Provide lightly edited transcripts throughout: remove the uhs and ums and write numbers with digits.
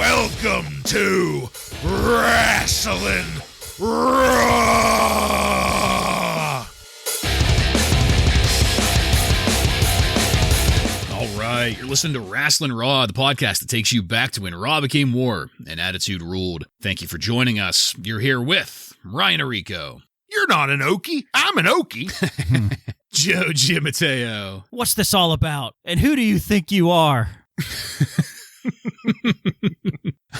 Welcome to Wrasslin Raw! All right, you're listening to Wrasslin Raw, the podcast that takes you back to when Raw became war and Attitude ruled. Thank you for joining us. You're here with Ryan Arico. You're not an Okie. I'm an Okie. Joe Gimateo. What's this all about? And who do you think you are?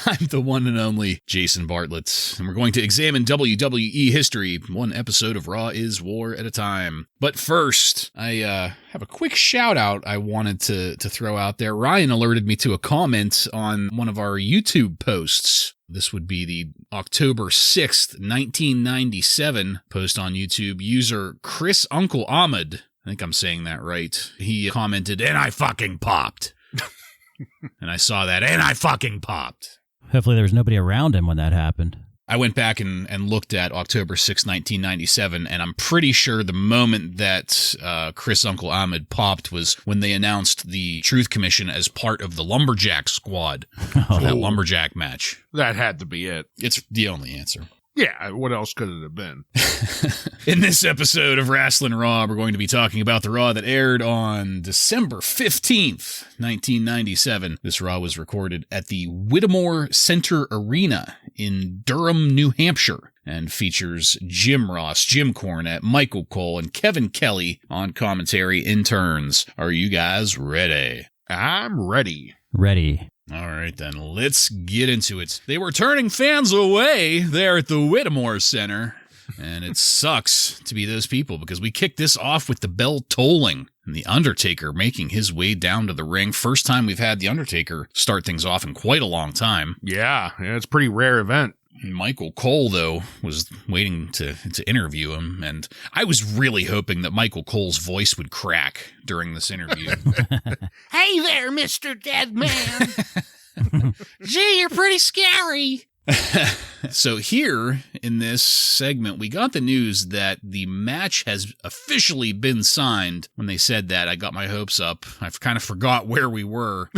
I'm the one and only Jason Bartlett, and we're going to examine WWE history, one episode of Raw is War at a time. But first, I have a quick shout-out I wanted to throw out there. Ryan alerted me to a comment on one of our YouTube posts. This would be the October 6th, 1997 post on YouTube. User Chris Uncle Ahmed, I think I'm saying that right, he commented, "And I fucking popped." And I saw that, and I fucking popped. Hopefully there was nobody around him when that happened. I went back and looked at October 6, 1997, and I'm pretty sure the moment that Chris Uncle Ahmed popped was when they announced the Truth Commission as part of the Lumberjack squad for that Lumberjack match. That had to be it. It's the only answer. Yeah, what else could it have been? In this episode of Wrasslin Raw, we're going to be talking about the Raw that aired on December 15th, 1997. This Raw was recorded at the Whittemore Center Arena in Durham, New Hampshire, and features Jim Ross, Jim Cornette, Michael Cole, and Kevin Kelly on commentary in turns. Are you guys ready? I'm ready. Ready. All right, then, let's get into it. They were turning fans away there at the Whittemore Center, and it sucks to be those people because we kicked this off with the bell tolling and The Undertaker making his way down to the ring. First time we've had The Undertaker start things off in quite a long time. Yeah, it's a pretty rare event. Michael Cole, though, was waiting to interview him, and I was really hoping that Michael Cole's voice would crack during this interview. Hey there, Mr. Dead Man. Gee, you're pretty scary. So here in this segment, we got the news that the match has officially been signed. When they said that, I got my hopes up. I kind of forgot where we were.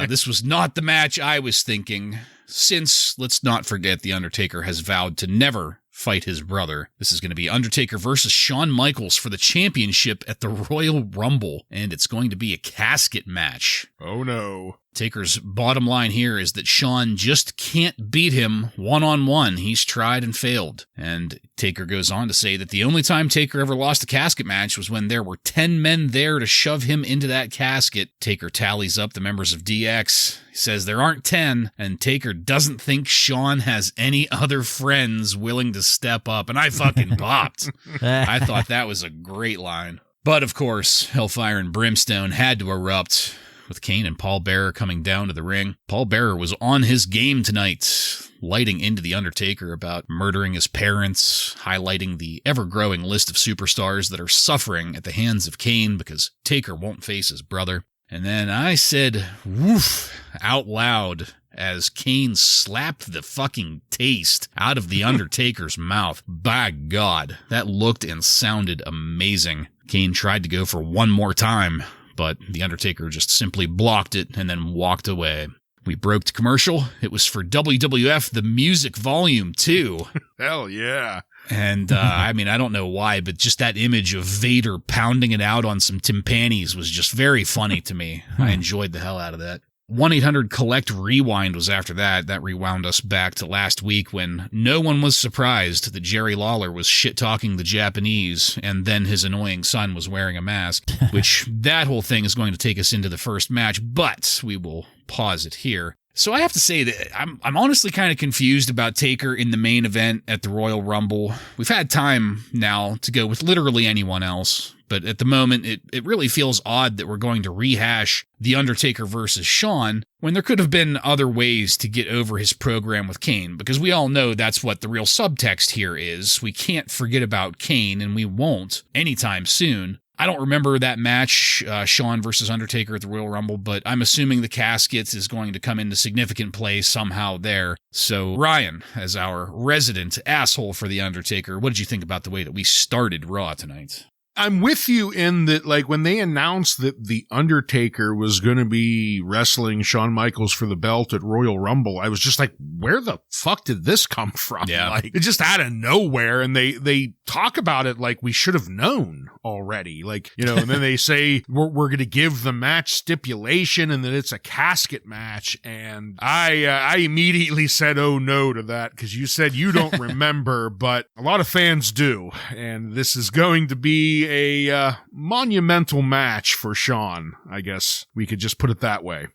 This was not the match I was thinking. Since, let's not forget, The Undertaker has vowed to never fight his brother. This is going to be Undertaker versus Shawn Michaels for the championship at the Royal Rumble, and it's going to be a casket match. Oh no. Taker's bottom line here is that Shawn just can't beat him one-on-one. He's tried and failed. And Taker goes on to say that the only time Taker ever lost a casket match was when there were 10 men there to shove him into that casket. Taker tallies up the members of DX. He says there aren't 10, and Taker doesn't think Shawn has any other friends willing to step up. And I fucking popped. I thought that was a great line. But of course, Hellfire and Brimstone had to erupt, with Kane and Paul Bearer coming down to the ring. Paul Bearer was on his game tonight, lighting into The Undertaker about murdering his parents, highlighting the ever-growing list of superstars that are suffering at the hands of Kane because Taker won't face his brother. And then I said, woof, out loud as Kane slapped the fucking taste out of The Undertaker's mouth. By God, that looked and sounded amazing. Kane tried to go for one more time, but The Undertaker just simply blocked it and then walked away. We broke to commercial. It was for WWF The Music Volume 2. Hell yeah. And, I mean, I don't know why, but just that image of Vader pounding it out on some timpanis was just very funny to me. I enjoyed the hell out of that. 1-800-COLLECT-REWIND was after that. That rewound us back to last week when no one was surprised that Jerry Lawler was shit-talking the Japanese and then his annoying son was wearing a mask, which that whole thing is going to take us into the first match, but we will pause it here. So I have to say that I'm honestly kind of confused about Taker in the main event at the Royal Rumble. We've had time now to go with literally anyone else, but at the moment it really feels odd that we're going to rehash The Undertaker versus Shawn when there could have been other ways to get over his program with Kane, because we all know that's what the real subtext here is. We can't forget about Kane, and we won't anytime soon. I don't remember that match, Shawn versus Undertaker at the Royal Rumble, but I'm assuming the caskets is going to come into significant play somehow there. So, Ryan, as our resident asshole for The Undertaker, what did you think about the way that we started Raw tonight? I'm with you in that, like, when they announced that The Undertaker was going to be wrestling Shawn Michaels for the belt at Royal Rumble, I was just like, where the fuck did this come from? Yeah. Like, it just out of nowhere. And they talk about it like we should have known already. Like, you know, and then they say we're going to give the match stipulation and that it's a casket match. And I immediately said, oh no to that, because you said you don't remember, but a lot of fans do. And this is going to be a monumental match for Shawn, I guess we could just put it that way.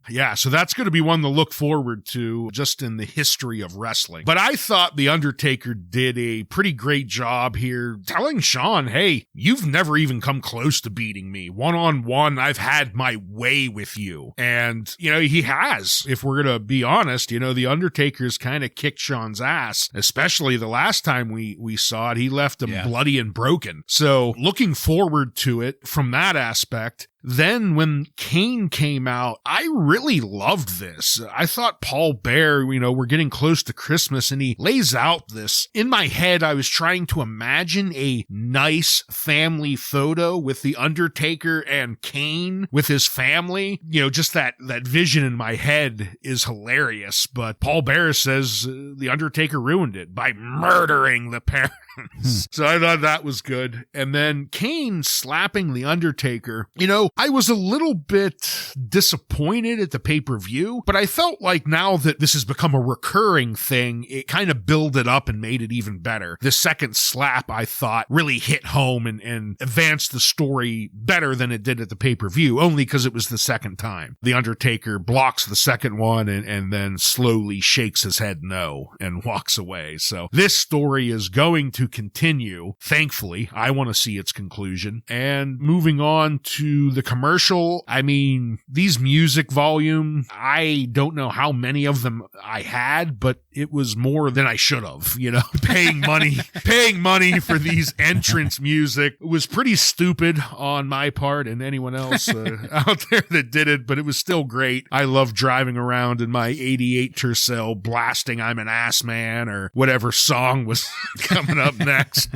Yeah, so that's going to be one to look forward to just in the history of wrestling. But I thought The Undertaker did a pretty great job here telling Shawn, hey, you've never even come close to beating me. One-on-one, I've had my way with you. And, you know, he has. If we're going to be honest, you know, The Undertaker's kind of kicked Shawn's ass, especially the last time we saw it. He left him bloody and broken. So looking forward to it from that aspect. Then when Kane came out, I really loved this. I thought Paul Bear, you know, we're getting close to Christmas and he lays out this. In my head, I was trying to imagine a nice family photo with The Undertaker and Kane with his family. You know, just that vision in my head is hilarious. But Paul Bear says The Undertaker ruined it by murdering the parents. So I thought that was good. And then Kane slapping The Undertaker. You know, I was a little bit disappointed at the pay-per-view, but I felt like now that this has become a recurring thing, it kind of builded up and made it even better. The second slap, I thought, really hit home and advanced the story better than it did at the pay-per-view, only because it was the second time. The Undertaker blocks the second one and then slowly shakes his head no and walks away. So this story is going to continue. Thankfully, I want to see its conclusion. And moving on to the commercial, I mean, these music volume, I don't know how many of them I had, but it was more than I should have, you know, paying money for these entrance music. It was pretty stupid on my part and anyone else out there that did it, but it was still great. I love driving around in my 88 Tercel blasting I'm an Ass Man or whatever song was coming up next.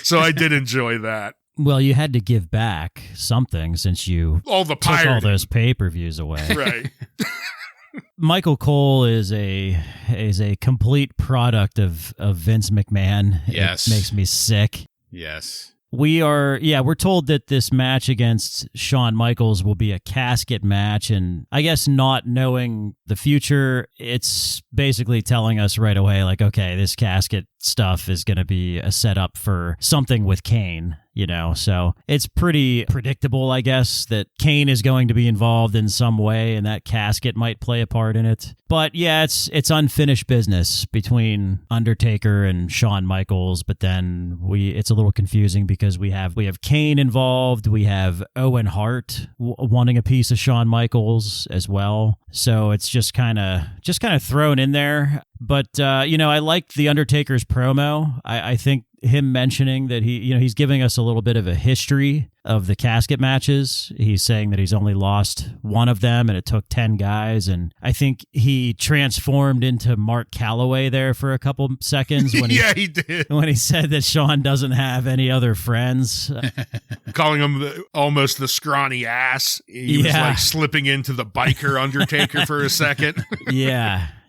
So I did enjoy that. Well, you had to give back something since you took all those pay-per-views away. Right. Michael Cole is a complete product of Vince McMahon. Yes. It makes me sick. Yes. We're told that this match against Shawn Michaels will be a casket match, and I guess not knowing the future, it's basically telling us right away, like, okay, this casket stuff is going to be a setup for something with Kane, you know, so it's pretty predictable, I guess, that Kane is going to be involved in some way and that casket might play a part in it. But yeah, it's unfinished business between Undertaker and Shawn Michaels, but then it's a little confusing because we have Kane involved, we have Owen Hart wanting a piece of Shawn Michaels as well. So it's just kind of thrown in there. But, you know, I liked The Undertaker's promo. I think him mentioning that he's giving us a little bit of a history of the casket matches. He's saying that he's only lost one of them and it took 10 guys. And I think he transformed into Mark Calloway there for a couple seconds. When he did. When he said that Shawn doesn't have any other friends. Calling him almost the scrawny ass. He was like slipping into the biker Undertaker for a second.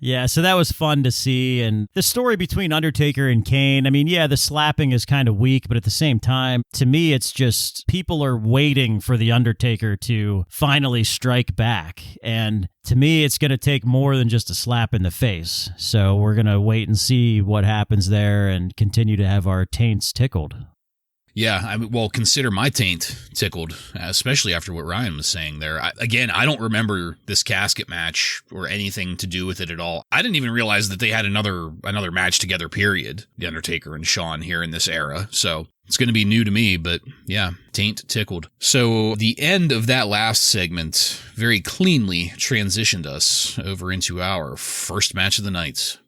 Yeah, so that was fun to see. And the story between Undertaker and Kane, I mean, yeah, the slapping is kind of weak, but at the same time, to me, it's just people are waiting for the Undertaker to finally strike back. And to me, it's going to take more than just a slap in the face. So we're going to wait and see what happens there and continue to have our taints tickled. Yeah, I mean, well, consider my taint tickled, especially after what Ryan was saying there. I don't remember this casket match or anything to do with it at all. I didn't even realize that they had another match together, period, The Undertaker and Shawn here in this era. So it's going to be new to me, but yeah, taint tickled. So the end of that last segment very cleanly transitioned us over into our first match of the night.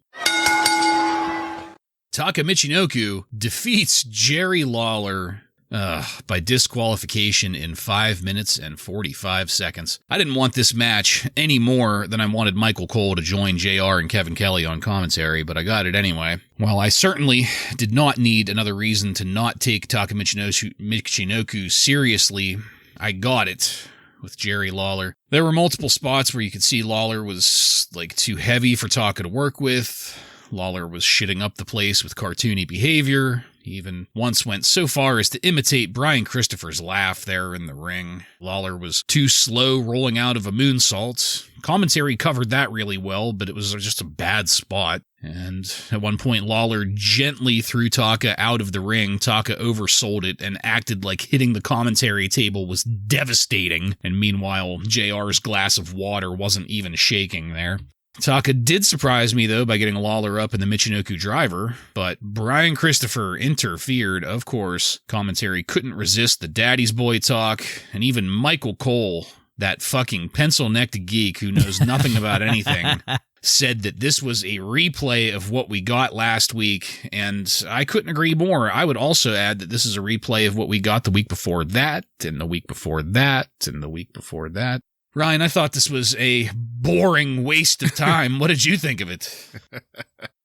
Taka Michinoku defeats Jerry Lawler by disqualification in 5 minutes and 45 seconds. I didn't want this match any more than I wanted Michael Cole to join JR and Kevin Kelly on commentary, but I got it anyway. While I certainly did not need another reason to not take Taka Michinoku seriously, I got it with Jerry Lawler. There were multiple spots where you could see Lawler was like too heavy for Taka to work with. Lawler was shitting up the place with cartoony behavior. He even once went so far as to imitate Brian Christopher's laugh there in the ring. Lawler was too slow rolling out of a moonsault. Commentary covered that really well, but it was just a bad spot. And at one point, Lawler gently threw Taka out of the ring. Taka oversold it and acted like hitting the commentary table was devastating. And meanwhile, JR's glass of water wasn't even shaking there. Taka did surprise me, though, by getting Lawler up in the Michinoku driver, but Brian Christopher interfered, of course. Commentary couldn't resist the daddy's boy talk, and even Michael Cole, that fucking pencil-necked geek who knows nothing about anything, said that this was a replay of what we got last week, and I couldn't agree more. I would also add that this is a replay of what we got the week before that, and the week before that, and the week before that. Ryan, I thought this was a boring waste of time. What did you think of it?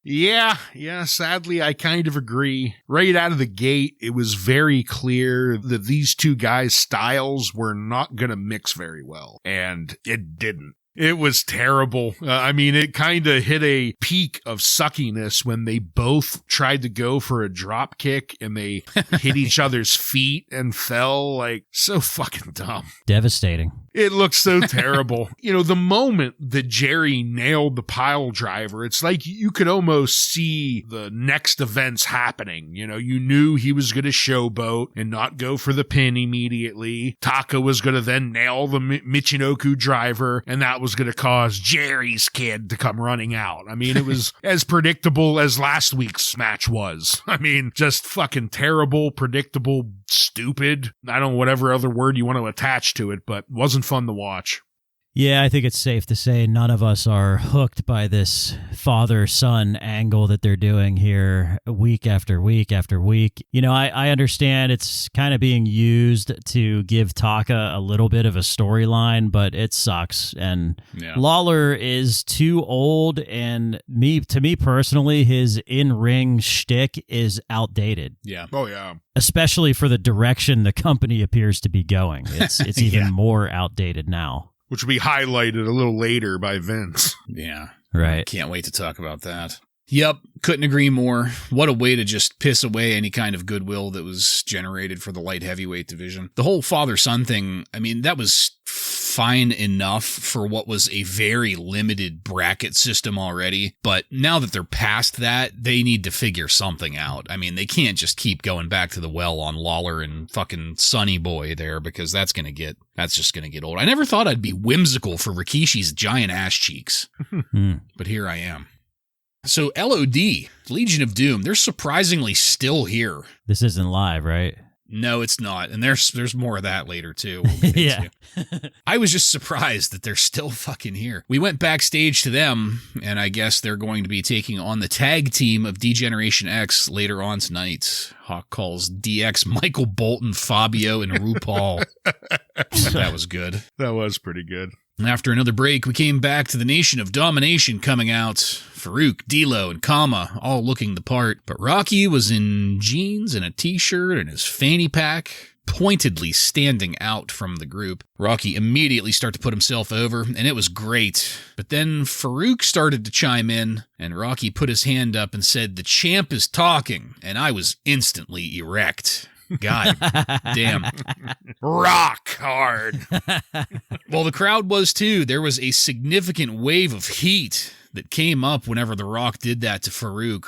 Yeah, sadly, I kind of agree. Right out of the gate, it was very clear that these two guys' styles were not going to mix very well, and it didn't. It was terrible. It kind of hit a peak of suckiness when they both tried to go for a drop kick and they hit each other's feet and fell. Like, so fucking dumb. Devastating. It looked so terrible. The moment that Jerry nailed the pile driver, it's like you could almost see the next events happening. You knew he was going to showboat and not go for the pin immediately. Taka was going to then nail the Michinoku driver, and that was going to cause Jerry's kid to come running out. It was as predictable as last week's match was. Just fucking terrible, predictable, stupid. I don't know, whatever other word you want to attach to it, but wasn't fun to watch. Yeah, I think it's safe to say none of us are hooked by this father-son angle that they're doing here week after week after week. I understand it's kind of being used to give Taka a little bit of a storyline, but it sucks. And Lawler is too old, and to me personally, his in-ring shtick is outdated. Yeah. Oh, yeah. Especially for the direction the company appears to be going. It's even more outdated now. Which will be highlighted a little later by Vince. Yeah. Right. Can't wait to talk about that. Yep, couldn't agree more. What a way to just piss away any kind of goodwill that was generated for the light heavyweight division. The whole father-son thing, that was fine enough for what was a very limited bracket system already. But now that they're past that, they need to figure something out. They can't just keep going back to the well on Lawler and fucking Sonny Boy there, because that's just gonna get old. I never thought I'd be whimsical for Rikishi's giant ass cheeks. But here I am. So LOD, Legion of Doom, they're surprisingly still here. This isn't live, right? No, it's not. And there's more of that later, too. We'll yeah. I was just surprised that they're still fucking here. We went backstage to them, and I guess they're going to be taking on the tag team of D-Generation X later on tonight. Hawk calls DX Michael Bolton, Fabio, and RuPaul. That was good. That was pretty good. After another break, we came back to the Nation of Domination coming out. Farouk, D'Lo, and Kama all looking the part, but Rocky was in jeans and a t-shirt and his fanny pack, pointedly standing out from the group. Rocky immediately started to put himself over, and it was great. But then Farouk started to chime in, and Rocky put his hand up and said, "The champ is talking," and I was instantly erect. God damn. Rock hard. Well, the crowd was too. There was a significant wave of heat that came up whenever The Rock did that to Farouk.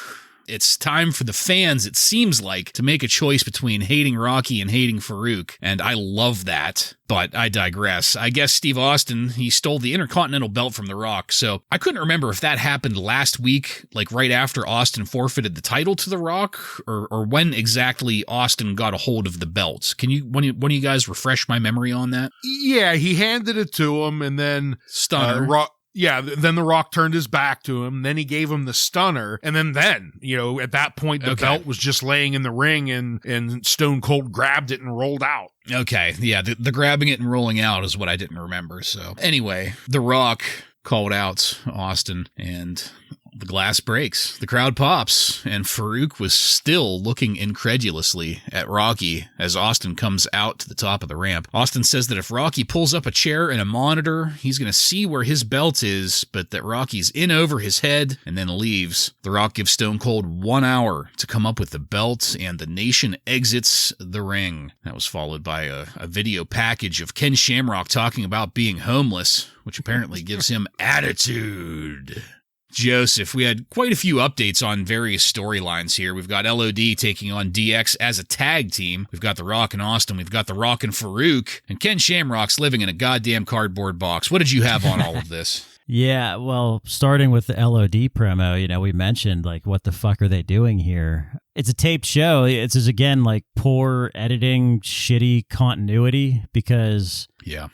It's time for the fans, it seems like, to make a choice between hating Rocky and hating Farouk, and I love that. But I digress. I guess Steve Austin, he stole the Intercontinental belt from The Rock, so I couldn't remember if that happened last week, like right after Austin forfeited the title to The Rock, or when exactly Austin got a hold of the belt. Can one of you guys refresh my memory on that? Yeah, he handed it to him, and then Stunner. Yeah, then The Rock turned his back to him. Then he gave him the stunner. And then, you know, at that point, the belt was just laying in the ring and Stone Cold grabbed it and rolled out. Okay, yeah, the grabbing it and rolling out is what I didn't remember. So anyway, The Rock called out Austin and the glass breaks. The crowd pops, and Farouk was still looking incredulously at Rocky as Austin comes out to the top of the ramp. Austin says that if Rocky pulls up a chair and a monitor, he's going to see where his belt is, but that Rocky's in over his head and then leaves. The Rock gives Stone Cold 1 hour to come up with the belt, and the nation exits the ring. That was followed by a video package of Ken Shamrock talking about being homeless, which apparently gives him attitude. Joseph, we had quite a few updates on various storylines here. We've got LOD taking on DX as a tag team. We've got The Rock and Austin. We've got The Rock and Farouk. And Ken Shamrock's living in a goddamn cardboard box. What did you have on all of this? Yeah, well, starting with the LOD promo, you know, we mentioned, like, what the fuck are they doing here? It's a taped show. It's just, again, like, poor editing, shitty continuity, because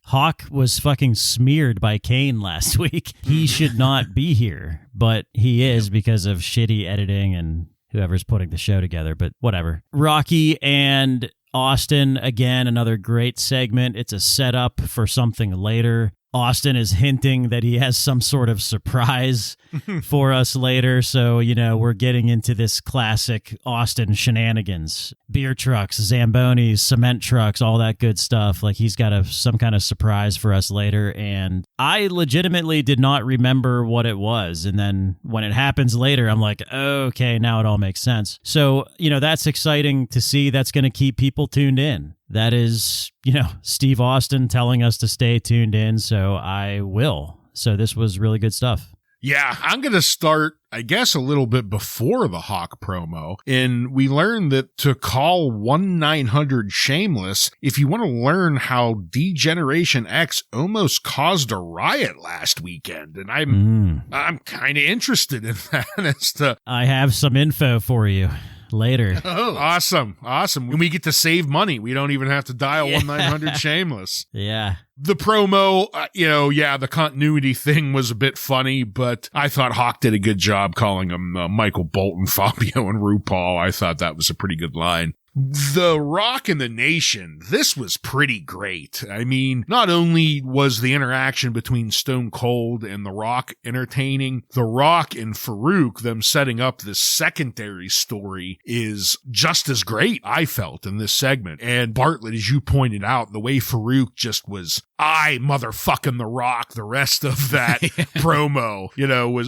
Hawk was fucking smeared by Kane last week. He should not be here, but he is because of shitty editing and whoever's putting the show together, but whatever. Rocky and Austin, again, another great segment. It's a setup for something later. Austin is hinting that he has some sort of surprise for us later. So, you know, we're getting into this classic Austin shenanigans. Beer trucks, Zambonis, cement trucks, all that good stuff. Like, he's got some kind of surprise for us later. And I legitimately did not remember what it was. And then when it happens later, I'm like, okay, now it all makes sense. So, you know, that's exciting to see. That's going to keep people tuned in. That is, you know, Steve Austin telling us to stay tuned in, so I will. So this was really good stuff. Yeah, I'm going to start, I guess, a little bit before the Hawk promo. And we learned that to call 1-900 shameless, if you want to learn how D-Generation X almost caused a riot last weekend. And I'm kind of interested in that as to... I have some info for you later. Oh, awesome. When we get to save money, we don't even have to dial 1-900 shameless. Yeah. The promo, the continuity thing was a bit funny, but I thought Hawk did a good job calling him Michael Bolton, Fabio, and RuPaul. I thought that was a pretty good line. The Rock and the Nation, this was pretty great. I mean, not only was the interaction between Stone Cold and The Rock entertaining, The Rock and Farouk, them setting up this secondary story, is just as great, I felt, in this segment. And Bartlett, as you pointed out, the way Farouk just was, I motherfucking The Rock, the rest of that promo,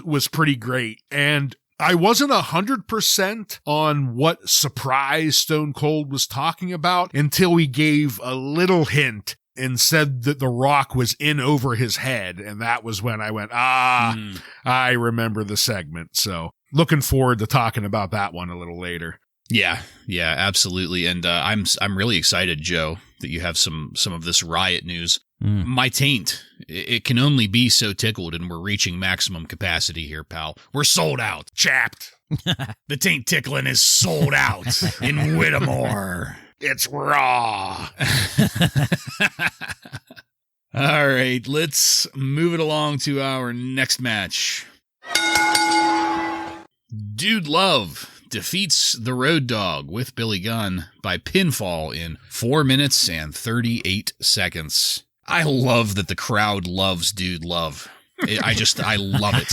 was pretty great. And I wasn't 100% on what surprise Stone Cold was talking about until he gave a little hint and said that The Rock was in over his head. And that was when I went, I remember the segment. So looking forward to talking about that one a little later. Yeah, absolutely. And I'm really excited, Joe, that you have some of this riot news. My taint, it can only be so tickled, and we're reaching maximum capacity here, pal. We're sold out. Chapped. The taint tickling is sold out in Whittemore. It's raw. All right, let's move it along to our next match. Dude Love defeats the Road Dogg with Billy Gunn by pinfall in 4 minutes and 38 seconds. I love that the crowd loves Dude Love. I love it.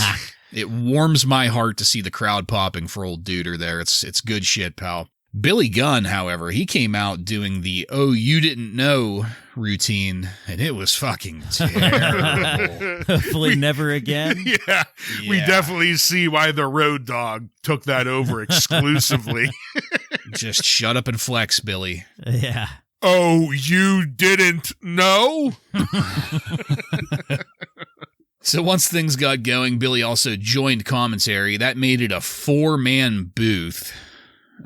It warms my heart to see the crowd popping for old Duder there. It's good shit, pal. Billy Gunn, however, he came out doing the "oh, you didn't know" routine, and it was fucking terrible. Hopefully never again. Yeah, we definitely see why the Road Dogg took that over exclusively. Just shut up and flex, Billy. Yeah. Oh, you didn't know? So once things got going, Billy also joined commentary. That made it a 4-man booth.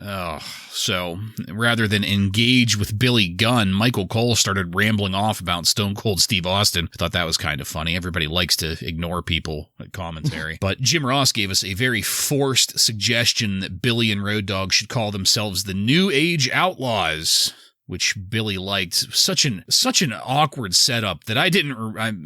Oh, so rather than engage with Billy Gunn, Michael Cole started rambling off about Stone Cold Steve Austin. I thought that was kind of funny. Everybody likes to ignore people at commentary. But Jim Ross gave us a very forced suggestion that Billy and Road Dogg should call themselves the New Age Outlaws. which Billy liked. Such an awkward setup that I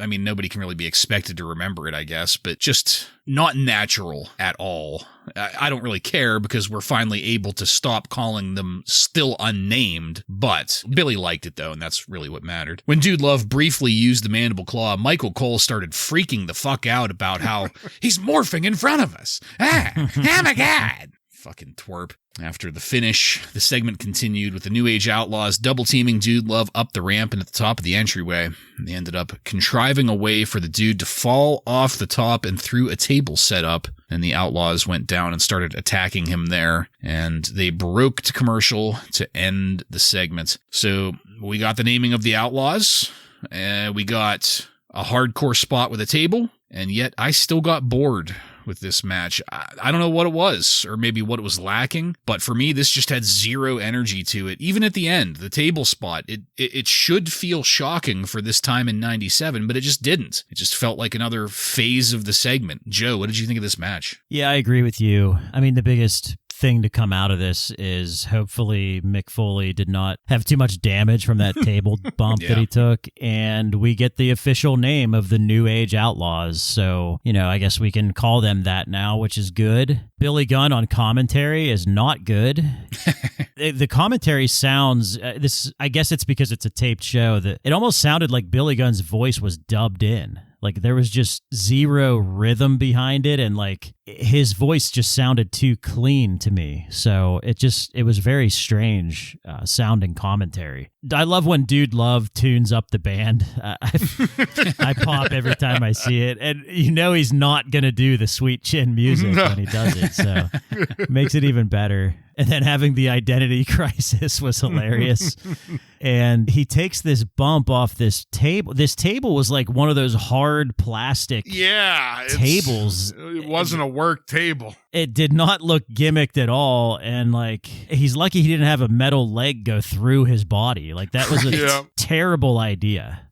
mean, nobody can really be expected to remember it, I guess, but just not natural at all. I don't really care because we're finally able to stop calling them still unnamed, but Billy liked it though, and that's really what mattered. When Dude Love briefly used the mandible claw, Michael Cole started freaking the fuck out about how he's morphing in front of us. Oh my God. Fucking twerp. After the finish, the segment continued with the New Age Outlaws double-teaming Dude Love up the ramp and at the top of the entryway. They ended up contriving a way for the dude to fall off the top and through a table set up, and the Outlaws went down and started attacking him there, and they broke to commercial to end the segment. So we got the naming of the Outlaws, we got a hardcore spot with a table, and yet I still got bored with this match. I don't know what it was, or maybe what it was lacking, but for me, this just had zero energy to it. Even at the end, the table spot, it should feel shocking for this time in 97, but it just didn't. It just felt like another phase of the segment. Joe, what did you think of this match? Yeah, I agree with you. I mean, the biggest thing to come out of this is hopefully Mick Foley did not have too much damage from that table bump that he took, and we get the official name of the New Age Outlaws. So, I guess we can call them that now, which is good. Billy Gunn on commentary is not good. The commentary sounds, I guess it's because it's a taped show, that it almost sounded like Billy Gunn's voice was dubbed in. Like there was just zero rhythm behind it, and like his voice just sounded too clean to me. So it was very strange sounding commentary. I love when Dude Love tunes up the band. I pop every time I see it, and he's not gonna do the sweet chin music when he does it. So it makes it even better. And then having the identity crisis was hilarious. And he takes this bump off this table. This table was like one of those hard plastic tables. It wasn't a work table. It did not look gimmicked at all. And like, he's lucky he didn't have a metal leg go through his body. Like that was a terrible idea.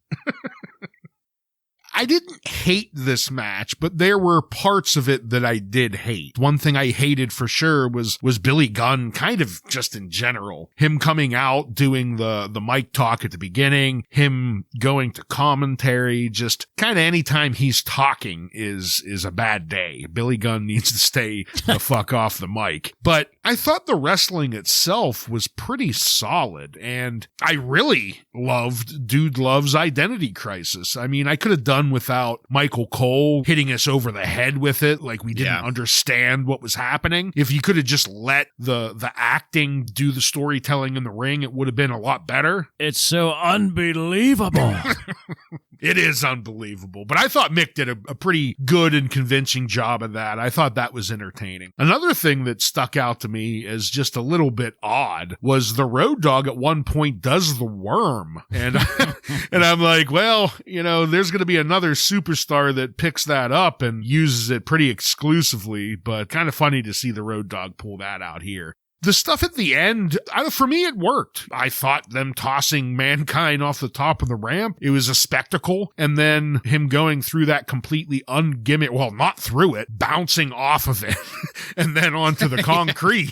I didn't hate this match, but there were parts of it that I did hate. One thing I hated for sure was Billy Gunn, kind of just in general. Him coming out, doing the mic talk at the beginning, him going to commentary, just kind of anytime he's talking is a bad day. Billy Gunn needs to stay the fuck off the mic. But I thought the wrestling itself was pretty solid, and I really loved Dude Love's identity crisis. I mean, I could have done without Michael Cole hitting us over the head with it, like we didn't understand what was happening. If you could have just let the acting do the storytelling in the ring, it would have been a lot better. It's so unbelievable. It is unbelievable. But I thought Mick did a pretty good and convincing job of that. I thought that was entertaining. Another thing that stuck out to me as just a little bit odd was the Road Dogg at one point does the worm. And and I'm like, well, there's going to be another superstar that picks that up and uses it pretty exclusively, but kind of funny to see the Road Dogg pull that out here. The stuff at the end, for me, it worked. I thought them tossing Mankind off the top of the ramp, it was a spectacle. And then him going through that completely ungimmick, well, not through it, bouncing off of it, and then onto the concrete.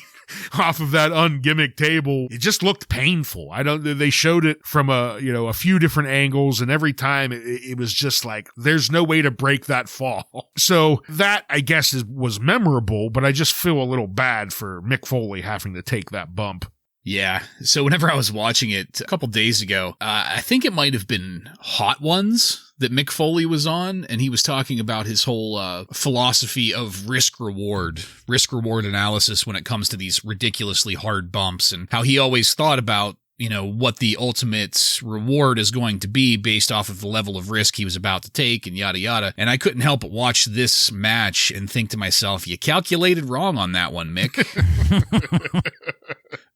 Off of that ungimmick table, it just looked painful. They showed it from a few different angles, and every time it was just like, there's no way to break that fall. So that, I guess, was memorable, but I just feel a little bad for Mick Foley having to take that bump. Yeah. So whenever I was watching it a couple days ago, I think it might have been Hot Ones that Mick Foley was on, and he was talking about his whole philosophy of risk-reward analysis when it comes to these ridiculously hard bumps, and how he always thought about what the ultimate reward is going to be based off of the level of risk he was about to take, and yada yada. And I couldn't help but watch this match and think to myself, you calculated wrong on that one, Mick.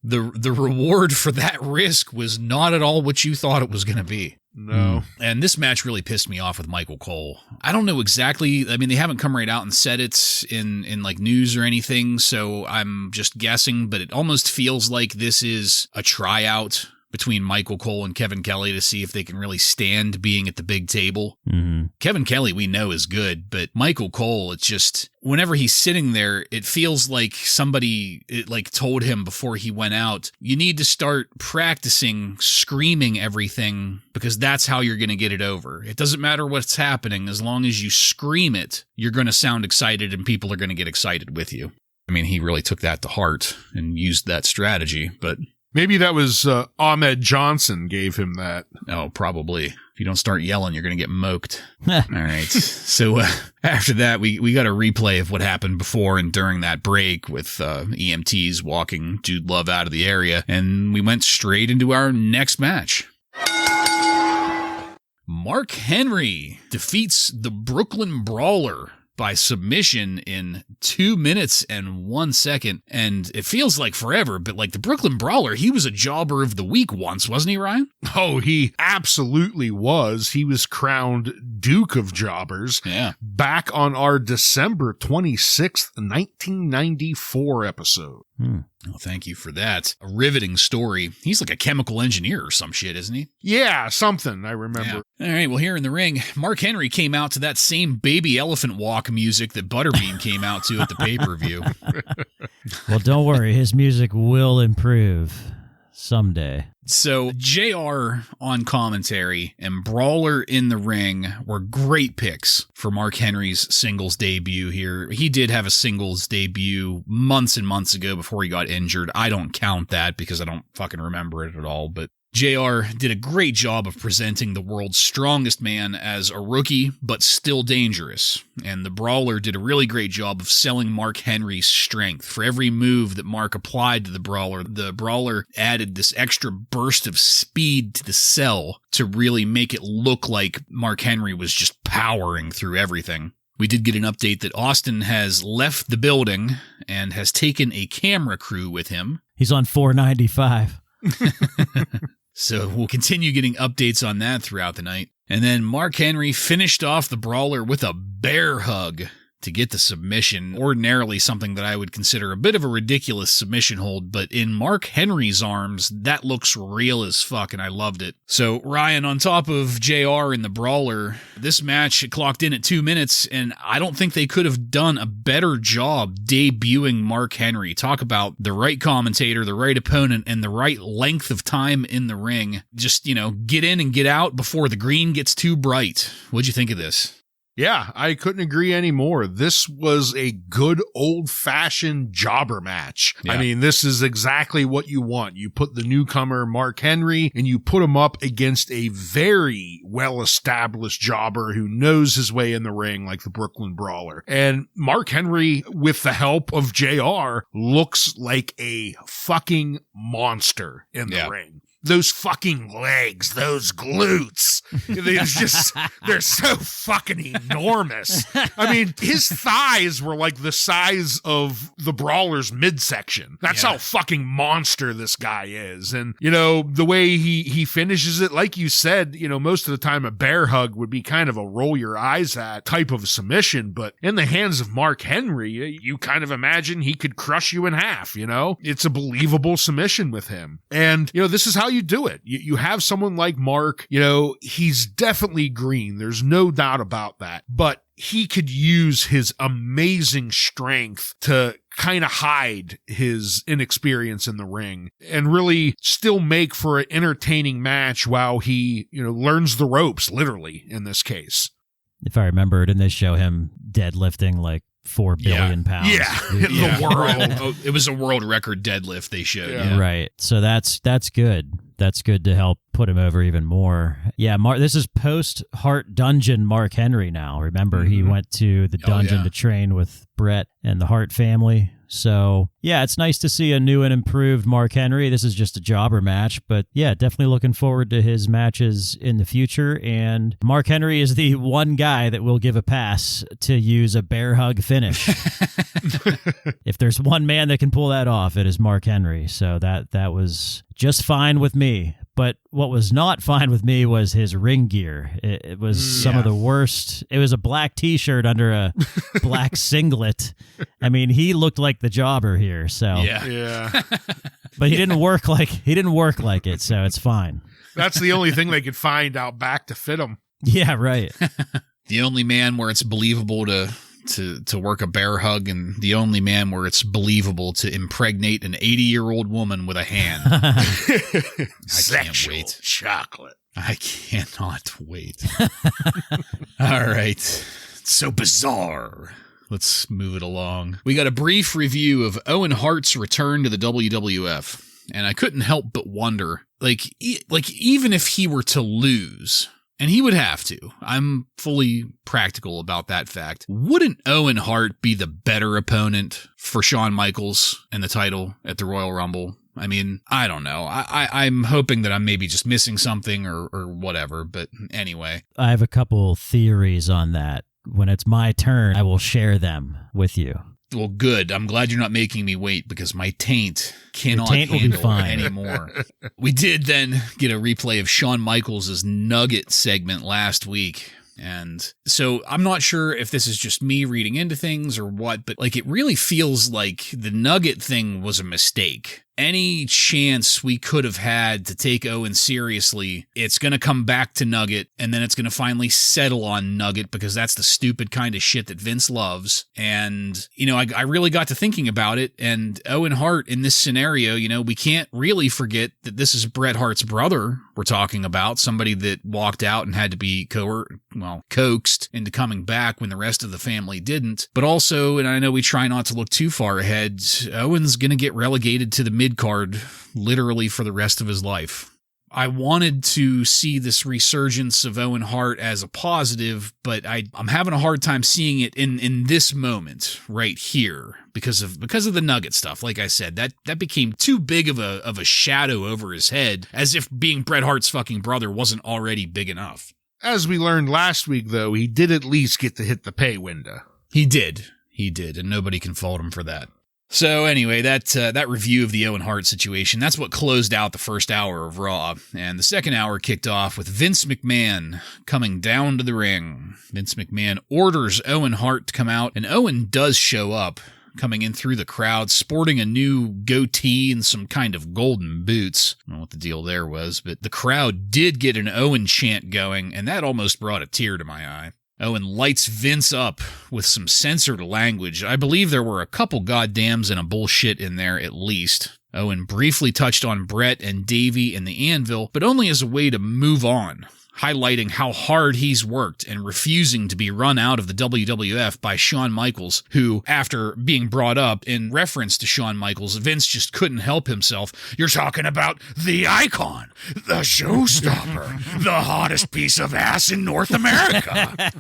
The reward for that risk was not at all what you thought it was going to be. No. And this match really pissed me off with Michael Cole. I don't know exactly. I mean, they haven't come right out and said it in like news or anything, so I'm just guessing, but it almost feels like this is a tryout between Michael Cole and Kevin Kelly to see if they can really stand being at the big table. Mm-hmm. Kevin Kelly we know is good, but Michael Cole, it's just, whenever he's sitting there, it feels like somebody told him before he went out, you need to start practicing screaming everything because that's how you're going to get it over. It doesn't matter what's happening. As long as you scream it, you're going to sound excited and people are going to get excited with you. I mean, he really took that to heart and used that strategy, but... Maybe that was Ahmed Johnson gave him that. Oh, probably. If you don't start yelling, you're going to get moked. All right. So after that, we got a replay of what happened before and during that break with EMTs walking Jude Love out of the area, and we went straight into our next match. Mark Henry defeats the Brooklyn Brawler by submission in 2 minutes and 1 second. And it feels like forever, but like the Brooklyn Brawler, he was a jobber of the week once, wasn't he, Ryan? Oh, he absolutely was. He was crowned Duke of Jobbers. Yeah. Back on our December 26th, 1994 episode. Well, thank you for that. A riveting story. He's like a chemical engineer or some shit, isn't he? Yeah, something, I remember. Yeah. All right, well, here in the ring, Mark Henry came out to that same baby elephant walk music that Butterbean came out to at the pay-per-view. Well, don't worry. His music will improve someday. So JR on commentary and Brawler in the ring were great picks for Mark Henry's singles debut here. He did have a singles debut months and months ago before he got injured. I don't count that because I don't fucking remember it at all, but JR did a great job of presenting the world's strongest man as a rookie, but still dangerous. And the Brawler did a really great job of selling Mark Henry's strength. For every move that Mark applied to the Brawler added this extra burst of speed to the sell to really make it look like Mark Henry was just powering through everything. We did get an update that Austin has left the building and has taken a camera crew with him. He's on 495. So we'll continue getting updates on that throughout the night. And then Mark Henry finished off the Brawler with a bear hug to get the submission. Ordinarily something that I would consider a bit of a ridiculous submission hold, but in Mark Henry's arms, that looks real as fuck, and I loved it. So Ryan, on top of JR and the Brawler, this match clocked in at 2 minutes, and I don't think they could have done a better job debuting Mark Henry. Talk about the right commentator, the right opponent, and the right length of time in the ring. Just, get in and get out before the green gets too bright. What'd you think of this? Yeah, I couldn't agree anymore. This was a good old-fashioned jobber match. Yeah. I mean, this is exactly what you want. You put the newcomer Mark Henry and you put him up against a very well-established jobber who knows his way in the ring like the Brooklyn Brawler. And Mark Henry, with the help of JR, looks like a fucking monster in the ring. Those fucking legs, those glutes, they're so fucking enormous. I mean, his thighs were like the size of the Brawler's midsection. That's how fucking monster this guy is. And, the way he finishes it, like you said, most of the time a bear hug would be kind of a roll your eyes at type of submission. But in the hands of Mark Henry, you kind of imagine he could crush you in half, It's a believable submission with him. And, this is how you do it. You have someone like Mark, he's definitely green. There's no doubt about that. But he could use his amazing strength to kind of hide his inexperience in the ring and really still make for an entertaining match while he, learns the ropes, literally, in this case. If I remember, didn't they show him deadlifting like 4 billion pounds? In the world. It was a world record deadlift they showed. Yeah. Right. So that's good. That's good to help put him over even more. Yeah, this is post-Hart Dungeon Mark Henry now. Remember, he went to the dungeon to train with Brett and the Hart family. So, yeah, it's nice to see a new and improved Mark Henry. This is just a jobber match, but yeah, definitely looking forward to his matches in the future. And Mark Henry is the one guy that will give a pass to use a bear hug finish. If there's one man that can pull that off, it is Mark Henry. So that was just fine with me. But what was not fine with me was his ring gear. It was some of the worst. It was a black T-shirt under a black singlet. I mean, he looked like the jobber here. So Yeah. but he didn't work like it. So it's fine. That's the only thing they could find out back to fit him. Yeah, right. The only man where it's believable to work a bear hug, and the only man where it's believable to impregnate an 80-year-old woman with a hand. I can't wait. Chocolate. I cannot wait. All right. It's so bizarre. Let's move it along. We got a brief review of Owen Hart's return to the WWF, and I couldn't help but wonder, even if he were to lose, and he would have to, I'm fully practical about that fact, wouldn't Owen Hart be the better opponent for Shawn Michaels and the title at the Royal Rumble? I mean, I don't know. I'm hoping that I'm maybe just missing something or whatever, but anyway. I have a couple theories on that. When it's my turn, I will share them with you. Well, good. I'm glad you're not making me wait, because my taint cannot Your taint will be handle fine. anymore. We did then get a replay of Shawn Michaels' Nugget segment last week. And so I'm not sure if this is just me reading into things or what, but it really feels like the Nugget thing was a mistake. Any chance we could have had to take Owen seriously, it's going to come back to Nugget, and then it's going to finally settle on Nugget, because that's the stupid kind of shit that Vince loves. And, I really got to thinking about it, and Owen Hart in this scenario, we can't really forget that this is Bret Hart's brother we're talking about, somebody that walked out and had to be coaxed into coming back when the rest of the family didn't. But also, and I know we try not to look too far ahead, Owen's going to get relegated to the mid-card literally for the rest of his life. I wanted to see this resurgence of Owen Hart as a positive, but I'm having a hard time seeing it in this moment right here because of the Nugget stuff. Like I said, that became too big of a shadow over his head, as if being Bret Hart's fucking brother wasn't already big enough. As we learned last week, though, he did at least get to hit the pay window. He did, and nobody can fault him for that. So anyway, that review of the Owen Hart situation, that's what closed out the first hour of Raw. And the second hour kicked off with Vince McMahon coming down to the ring. Vince McMahon orders Owen Hart to come out, and Owen does show up, coming in through the crowd, sporting a new goatee and some kind of golden boots. I don't know what the deal there was, but the crowd did get an Owen chant going, and that almost brought a tear to my eye. Owen lights Vince up with some censored language. I believe there were a couple goddams and a bullshit in there at least. Owen briefly touched on Bret and Davey and the Anvil, but only as a way to move on, highlighting how hard he's worked and refusing to be run out of the WWF by Shawn Michaels, who, after being brought up in reference to Shawn Michaels, Vince just couldn't help himself. You're talking about the icon, the showstopper, the hottest piece of ass in North America.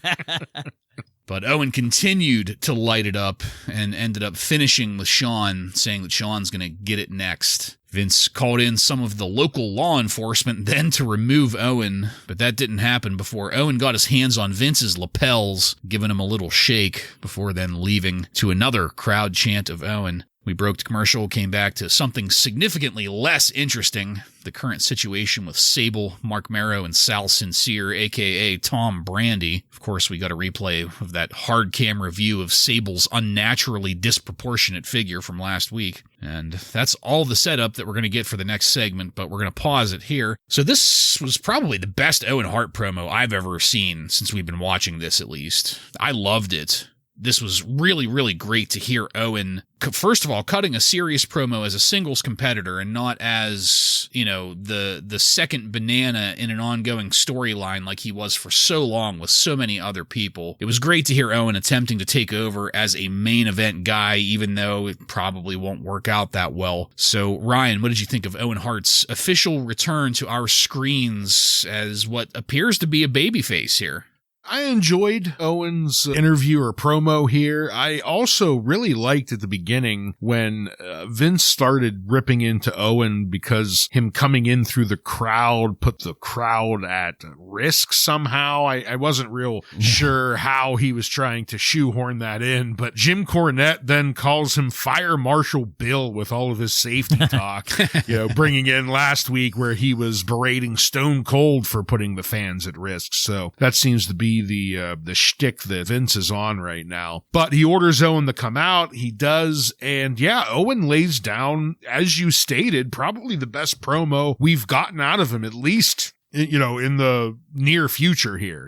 But Owen continued to light it up and ended up finishing with Shawn, saying that Shawn's going to get it next. Vince called in some of the local law enforcement then to remove Owen, but that didn't happen before Owen got his hands on Vince's lapels, giving him a little shake before then leaving to another crowd chant of Owen. We broke to commercial, came back to something significantly less interesting, the current situation with Sable, Mark Marrow, and Sal Sincere, a.k.a. Tom Brandy. Of course, we got a replay of that hard camera view of Sable's unnaturally disproportionate figure from last week. And that's all the setup that we're going to get for the next segment, but we're going to pause it here. So this was probably the best Owen Hart promo I've ever seen since we've been watching this, at least. I loved it. This was really, really great to hear Owen, first of all, cutting a serious promo as a singles competitor and not as, the second banana in an ongoing storyline like he was for so long with so many other people. It was great to hear Owen attempting to take over as a main event guy, even though it probably won't work out that well. So, Ryan, what did you think of Owen Hart's official return to our screens as what appears to be a babyface here? I enjoyed Owen's interview or promo here. I also really liked at the beginning when Vince started ripping into Owen because him coming in through the crowd put the crowd at risk somehow. I wasn't real sure how he was trying to shoehorn that in, but Jim Cornette then calls him Fire Marshal Bill with all of his safety talk, bringing in last week where he was berating Stone Cold for putting the fans at risk. So that seems to be the shtick that Vince is on right now. But he orders Owen to come out. He does. And yeah, Owen lays down, as you stated, probably the best promo we've gotten out of him, at least in the near future here.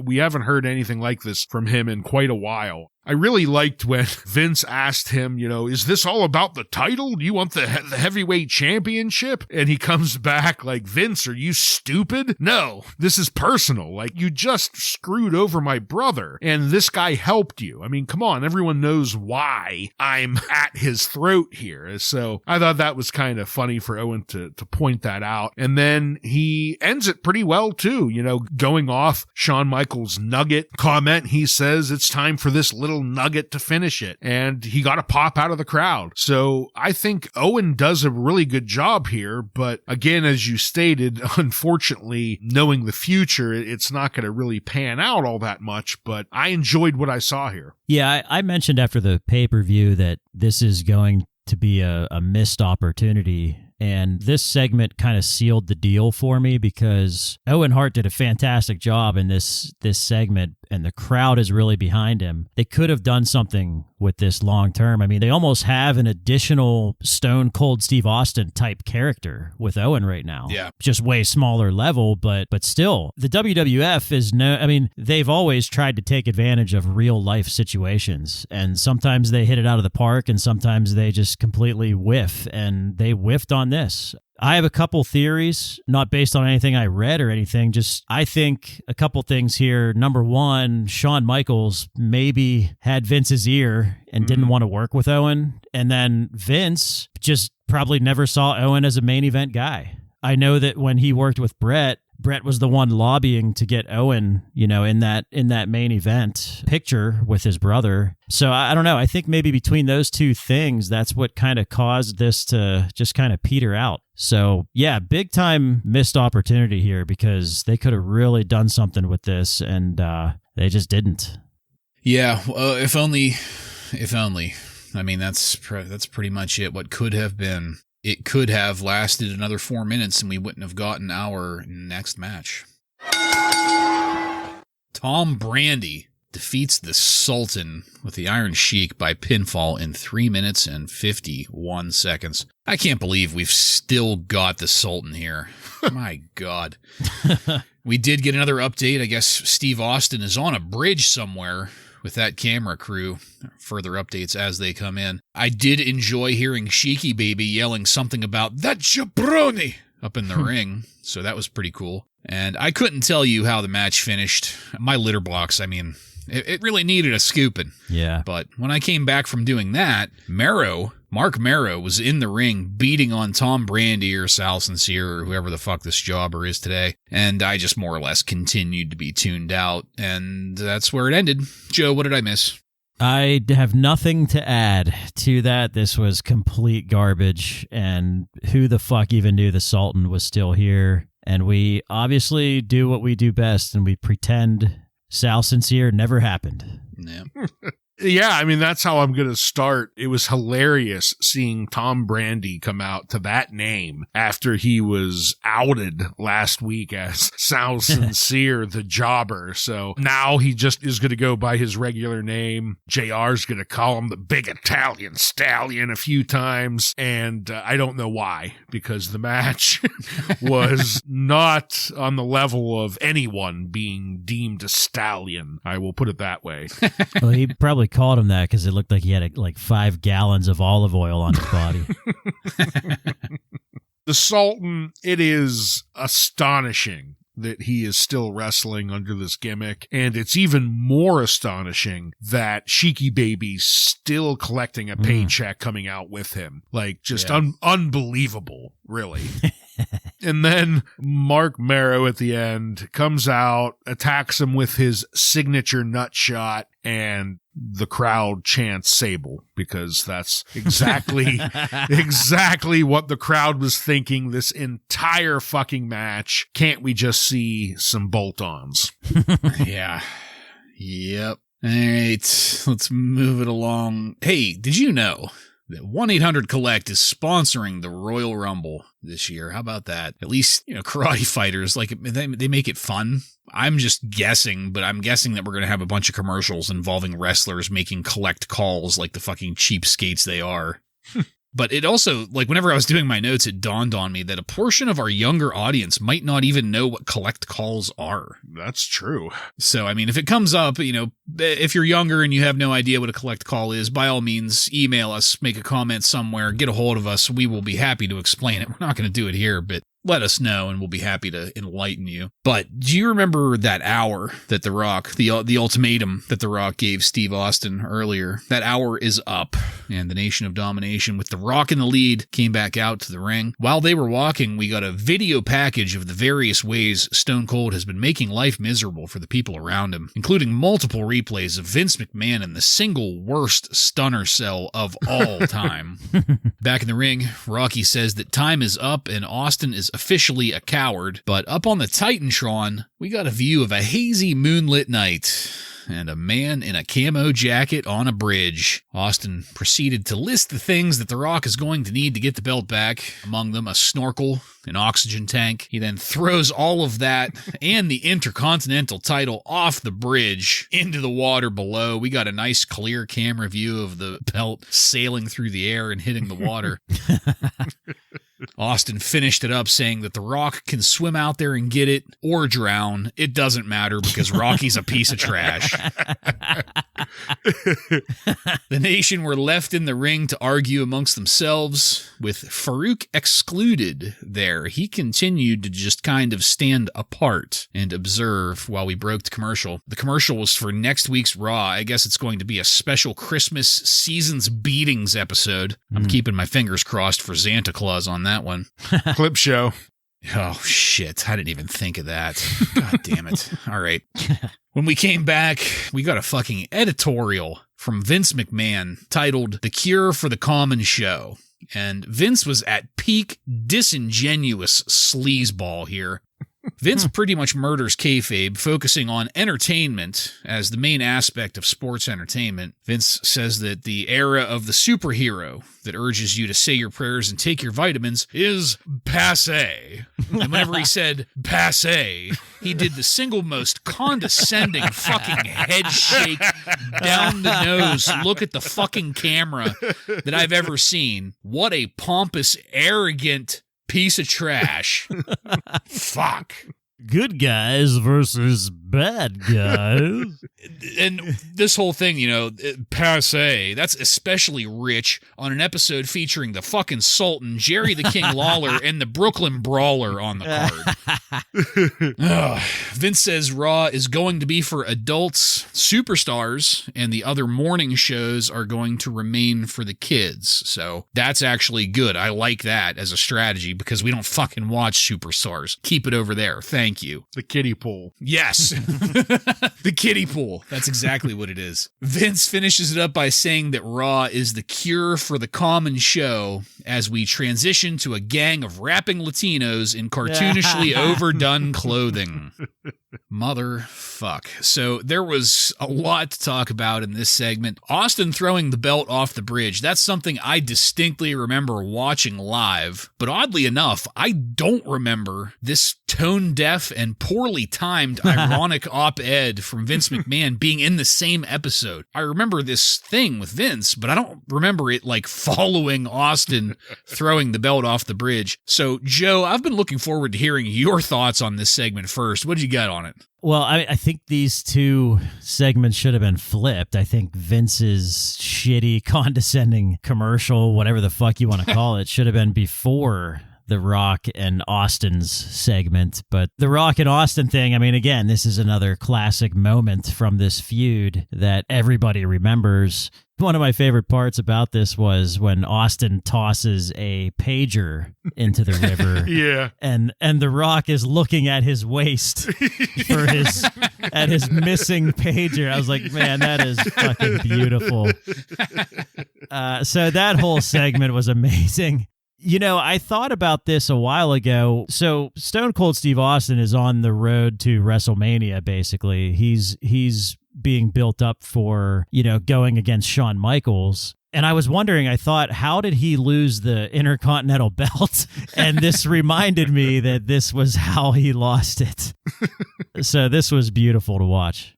We haven't heard anything like this from him in quite a while. I really liked when Vince asked him, is this all about the title? Do you want the heavyweight championship? And he comes back like, Vince, are you stupid? No, this is personal. Like, you just screwed over my brother and this guy helped you. I mean, come on, everyone knows why I'm at his throat here. So I thought that was kind of funny for Owen to point that out. And then he ends it pretty well too, going off Shawn Michaels' nugget comment. He says it's time for this little nugget to finish it, and he got a pop out of the crowd. So I think Owen does a really good job here, but again, as you stated, unfortunately, knowing the future, it's not going to really pan out all that much, but I enjoyed what I saw here. Yeah, I mentioned after the pay-per-view that this is going to be a missed opportunity. And this segment kind of sealed the deal for me because Owen Hart did a fantastic job in this segment, and the crowd is really behind him. They could have done something with this long term. I mean, they almost have an additional Stone Cold Steve Austin type character with Owen right now. Yeah. Just way smaller level, but still, the WWF is they've always tried to take advantage of real life situations, and sometimes they hit it out of the park, and sometimes they just completely whiff, and they whiffed on this. I have a couple theories, not based on anything I read or anything, just I think a couple things here. Number one, Shawn Michaels maybe had Vince's ear and didn't want to work with Owen. And then Vince just probably never saw Owen as a main event guy. I know that when he worked with Brett was the one lobbying to get Owen, in that main event picture with his brother. So I don't know. I think maybe between those two things, that's what kind of caused this to just kind of peter out. So yeah, big time missed opportunity here because they could have really done something with this, and they just didn't. Yeah, if only. I mean, that's pretty much it. What could have been. It could have lasted another 4 minutes and we wouldn't have gotten our next match. Tom Brady defeats the Sultan with the Iron Sheik by pinfall in 3 minutes and 51 seconds. I can't believe we've still got the Sultan here. My God. We did get another update. I guess Steve Austin is on a bridge somewhere with that camera crew. Further updates as they come in. I did enjoy hearing Sheiky Baby yelling something about that jabroni up in the ring, so that was pretty cool. And I couldn't tell you how the match finished. My litter box, I mean, it really needed a scooping. Yeah. But when I came back from doing that, Mark Marrow was in the ring beating on Tom Brady or Sal Sincere or whoever the fuck this jobber is today. And I just more or less continued to be tuned out. And that's where it ended. Joe, what did I miss? I have nothing to add to that. This was complete garbage. And who the fuck even knew the Sultan was still here? And we obviously do what we do best, and we pretend Sal Sincere never happened. Yeah. Yeah, I mean, that's how I'm going to start. It was hilarious seeing Tom Brady come out to that name after he was outed last week as Sal Sincere, the jobber. So now he just is going to go by his regular name. JR's going to call him the big Italian stallion a few times. And I don't know why, because the match was not on the level of anyone being deemed a stallion. I will put it that way. Well, he probably called him that because it looked like he had like 5 gallons of olive oil on his body. The Sultan, it is astonishing that he is still wrestling under this gimmick, and it's even more astonishing that Sheiky Baby's still collecting a paycheck coming out with him. Like, just unbelievable, really. And then Mark Marrow at the end comes out, attacks him with his signature nut shot, and the crowd chants Sable, because that's exactly what the crowd was thinking this entire fucking match. Can't we just see some bolt-ons? Yeah. Yep. All right, let's move it along. Hey, did you know that 1-800-COLLECT is sponsoring the Royal Rumble this year? How about that? At least, karate fighters, like, they make it fun. I'm just guessing, but I'm guessing that we're going to have a bunch of commercials involving wrestlers making collect calls like the fucking cheapskates they are. But it also, like, whenever I was doing my notes, it dawned on me that a portion of our younger audience might not even know what collect calls are. That's true. So, I mean, if it comes up, if you're younger and you have no idea what a collect call is, by all means, email us, make a comment somewhere, get a hold of us. We will be happy to explain it. We're not going to do it here, but let us know and we'll be happy to enlighten you. But do you remember that hour that The Rock, the ultimatum that The Rock gave Steve Austin earlier? That hour is up, and the Nation of Domination, with The Rock in the lead, came back out to the ring. While they were walking, we got a video package of the various ways Stone Cold has been making life miserable for the people around him, including multiple replays of Vince McMahon in the single worst stunner cell of all time. Back in the ring, Rocky says that time is up and Austin is officially a coward, but up on the Titantron, we got a view of a hazy moonlit night and a man in a camo jacket on a bridge. Austin proceeded to list the things that The Rock is going to need to get the belt back, among them a snorkel, an oxygen tank. He then throws all of that and the Intercontinental title off the bridge into the water below. We got a nice clear camera view of the belt sailing through the air and hitting the water. Austin finished it up saying that The Rock can swim out there and get it or drown. It doesn't matter because Rocky's a piece of trash. The Nation were left in the ring to argue amongst themselves, with Farouk excluded there. He continued to just kind of stand apart and observe while we broke the commercial. The commercial was for next week's Raw. I guess it's going to be a special Christmas Seasons Beatings episode. I'm keeping my fingers crossed for Santa Claus on that one. Clip show. Oh, shit. I didn't even think of that. God damn it. All right. When we came back, we got a fucking editorial from Vince McMahon titled "The Cure for the Common Show." And Vince was at peak disingenuous sleazeball here. Vince pretty much murders kayfabe, focusing on entertainment as the main aspect of sports entertainment. Vince says that the era of the superhero that urges you to say your prayers and take your vitamins is passé. And whenever he said passé, he did the single most condescending fucking head shake down the nose, look at the fucking camera that I've ever seen. What a pompous, arrogant piece of trash. Fuck. Good guys versus bad guys. And this whole thing, passe, that's especially rich on an episode featuring the fucking Sultan, Jerry the King Lawler, and the Brooklyn Brawler on the card. Vince says Raw is going to be for adults, superstars, and the other morning shows are going to remain for the kids. So that's actually good. I like that as a strategy because we don't fucking watch superstars. Keep it over there. Thank you. The kiddie pool. Yes. The kiddie pool. That's exactly what it is. Vince finishes it up by saying that Raw is the cure for the common show as we transition to a gang of rapping Latinos in cartoonishly overdone clothing. Motherfuck. So there was a lot to talk about in this segment. Austin throwing the belt off the bridge. That's something I distinctly remember watching live. But oddly enough, I don't remember this tone-deaf and poorly timed ironic op-ed from Vince McMahon being in the same episode. I remember this thing with Vince, but I don't remember it following Austin throwing the belt off the bridge. So, Joe, I've been looking forward to hearing your thoughts on this segment first. What did you got on it? Well, I think these two segments should have been flipped. I think Vince's shitty, condescending commercial, whatever the fuck you want to call it, should have been before The Rock and Austin's segment. But the Rock and Austin thing, I mean, again, this is another classic moment from this feud that everybody remembers. One of my favorite parts about this was when Austin tosses a pager into the river. Yeah. And The Rock is looking at his waist for his missing pager. I was like, man, that is fucking beautiful. So that whole segment was amazing. You know, I thought about this a while ago. So Stone Cold Steve Austin is on the road to WrestleMania, basically. He's being built up for, you know, going against Shawn Michaels. And I was wondering, I thought, how did he lose the Intercontinental belt? And this reminded me that this was how he lost it. So this was beautiful to watch.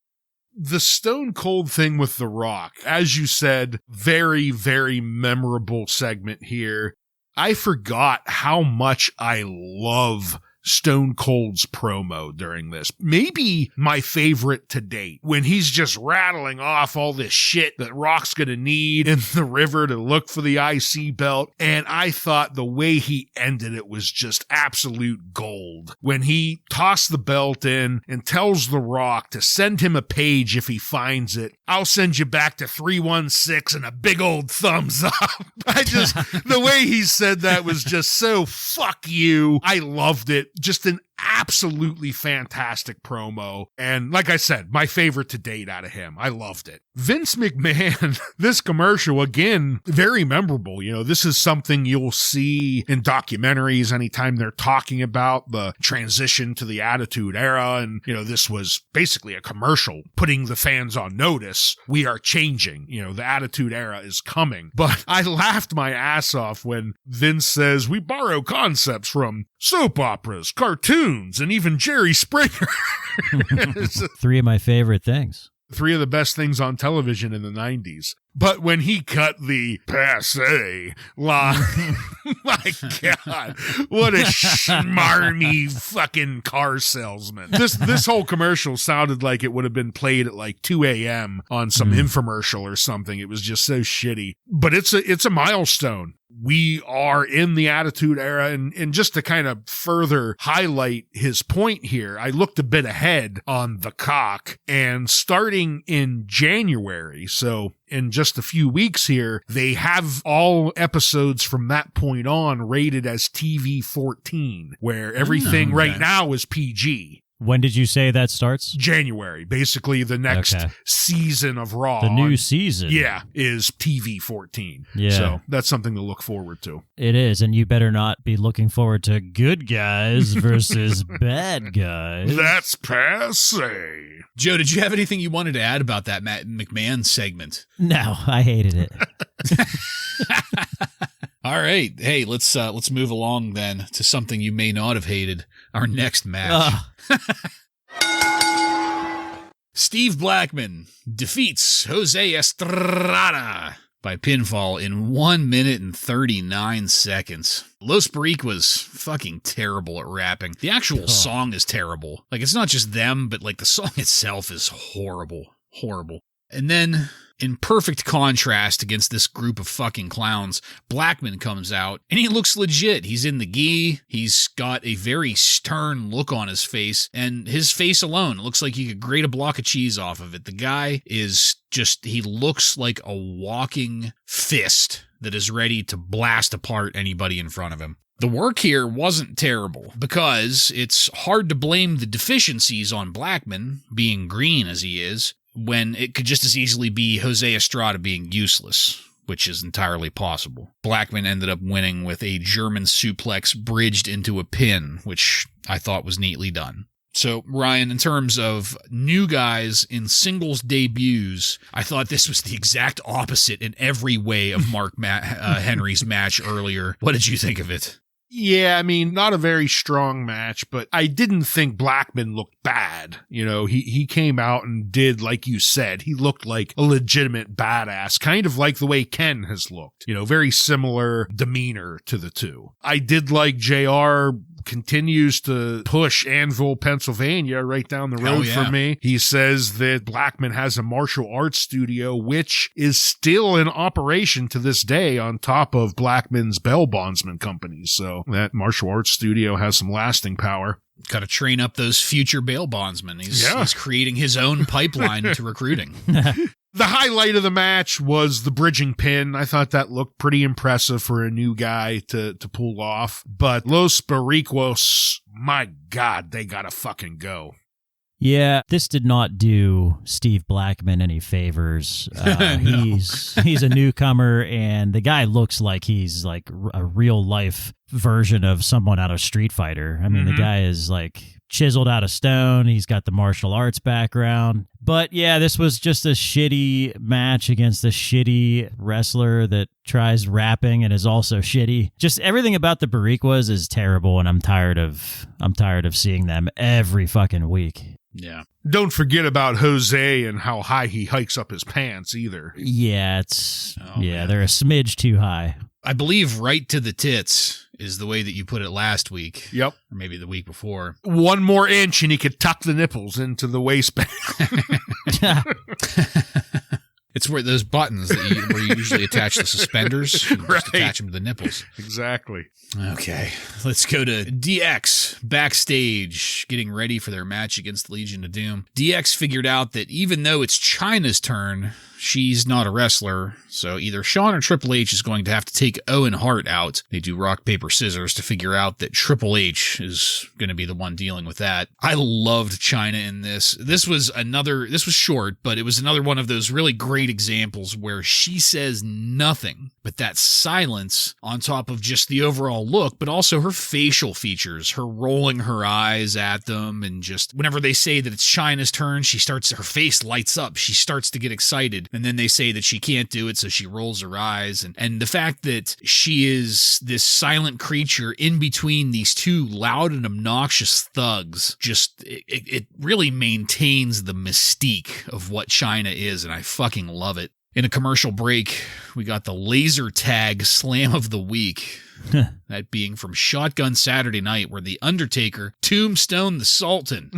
The Stone Cold thing with The Rock, as you said, very, very memorable segment here. I forgot how much I love Stone Cold's promo during this. Maybe my favorite to date, when he's just rattling off all this shit that Rock's gonna need in the river to look for the IC belt. And I thought the way he ended it was just absolute gold. When he tossed the belt in and tells The Rock to send him a page if he finds it. I'll send you back to 316 and a big old thumbs up. The way he said that was just so fuck you. I loved it. Just an absolutely fantastic promo. And like I said, my favorite to date out of him. I loved it. Vince McMahon, this commercial, again, very memorable. You know, this is something you'll see in documentaries anytime they're talking about the transition to the Attitude Era. And, you know, this was basically a commercial putting the fans on notice. We are changing. You know, the Attitude Era is coming. But I laughed my ass off when Vince says, we borrow concepts from soap operas, cartoons, and even Jerry Springer. Three of my favorite things. Three of the best things on television in the 90s. But when he cut the passe line, my God, what a smarmy fucking car salesman. This whole commercial sounded like it would have been played at like 2 a.m. on some infomercial or something. It was just so shitty. But it's a milestone. We are in the Attitude Era, and just to kind of further highlight his point here, I looked a bit ahead on the cock, and starting in January, so in just a few weeks here, they have all episodes from that point on rated as TV-14, where everything right now is PG. When did you say that starts? January. Basically, the next season of Raw. The new season. Yeah, is TV-14. Yeah. So that's something to look forward to. It is, and you better not be looking forward to good guys versus bad guys. That's passe. Joe, did you have anything you wanted to add about that Matt McMahon segment? No, I hated it. All right. Hey, let's move along then to something you may not have hated. Our next match. Steve Blackman defeats Jose Estrada by pinfall in 1 minute and 39 seconds. Los Boricuas fucking terrible at rapping. The actual song is terrible. Like, it's not just them, but like the song itself is horrible. Horrible. And then, in perfect contrast against this group of fucking clowns, Blackman comes out, and he looks legit. He's in the gi, he's got a very stern look on his face, and his face alone looks like you could grate a block of cheese off of it. The guy is just, he looks like a walking fist that is ready to blast apart anybody in front of him. The work here wasn't terrible, because it's hard to blame the deficiencies on Blackman, being green as he is, when it could just as easily be Jose Estrada being useless, which is entirely possible. Blackman ended up winning with a German suplex bridged into a pin, which I thought was neatly done. So, Ryan, in terms of new guys in singles debuts, I thought this was the exact opposite in every way of Mark Henry's match earlier. What did you think of it? Yeah, I mean, not a very strong match, but I didn't think Blackman looked bad. You know, he came out and did, like you said, he looked like a legitimate badass, kind of like the way Ken has looked. You know, very similar demeanor to the two. I did like JR continues to push Anvil, Pennsylvania right down the road for me. He says that Blackman has a martial arts studio, which is still in operation to this day on top of Blackman's Bell Bondsman Company. So So that martial arts studio has some lasting power. Got to train up those future bail bondsmen. He's creating his own pipeline to recruiting. The highlight of the match was the bridging pin. I thought that looked pretty impressive for a new guy to pull off. But Los Boricuas, my God, they gotta fucking go. Yeah, this did not do Steve Blackman any favors. No. He's a newcomer, and the guy looks like he's like a real life version of someone out of Street Fighter. I mean, the guy is like chiseled out of stone. He's got the martial arts background. But yeah, this was just a shitty match against a shitty wrestler that tries rapping and is also shitty. Just everything about the Boricuas is terrible, and I'm tired of seeing them every fucking week. Yeah. Don't forget about Jose and how high he hikes up his pants either. Yeah, they're a smidge too high. I believe right to the tits is the way that you put it last week. Yep. Or maybe the week before. 1 more inch and he could tuck the nipples into the waistband. It's where those buttons where you usually attach the suspenders, you just attach them to the nipples. Exactly. Okay, let's go to DX backstage, getting ready for their match against the Legion of Doom. DX figured out that even though it's Chyna's turn, she's not a wrestler, so either Shawn or Triple H is going to have to take Owen Hart out. They do rock, paper, scissors to figure out that Triple H is going to be the one dealing with that. I loved Chyna in this. This was short, but it was another one of those really great examples where she says nothing, but that silence on top of just the overall look, but also her facial features, her rolling her eyes at them, and just whenever they say that it's Chyna's turn, her face lights up. She starts to get excited. And then they say that she can't do it, so she rolls her eyes. And the fact that she is this silent creature in between these two loud and obnoxious thugs, just, it really maintains the mystique of what Chyna is, and I fucking love it. In a commercial break, we got the laser tag slam of the week. That being from Shotgun Saturday Night, where The Undertaker tombstoned the Sultan.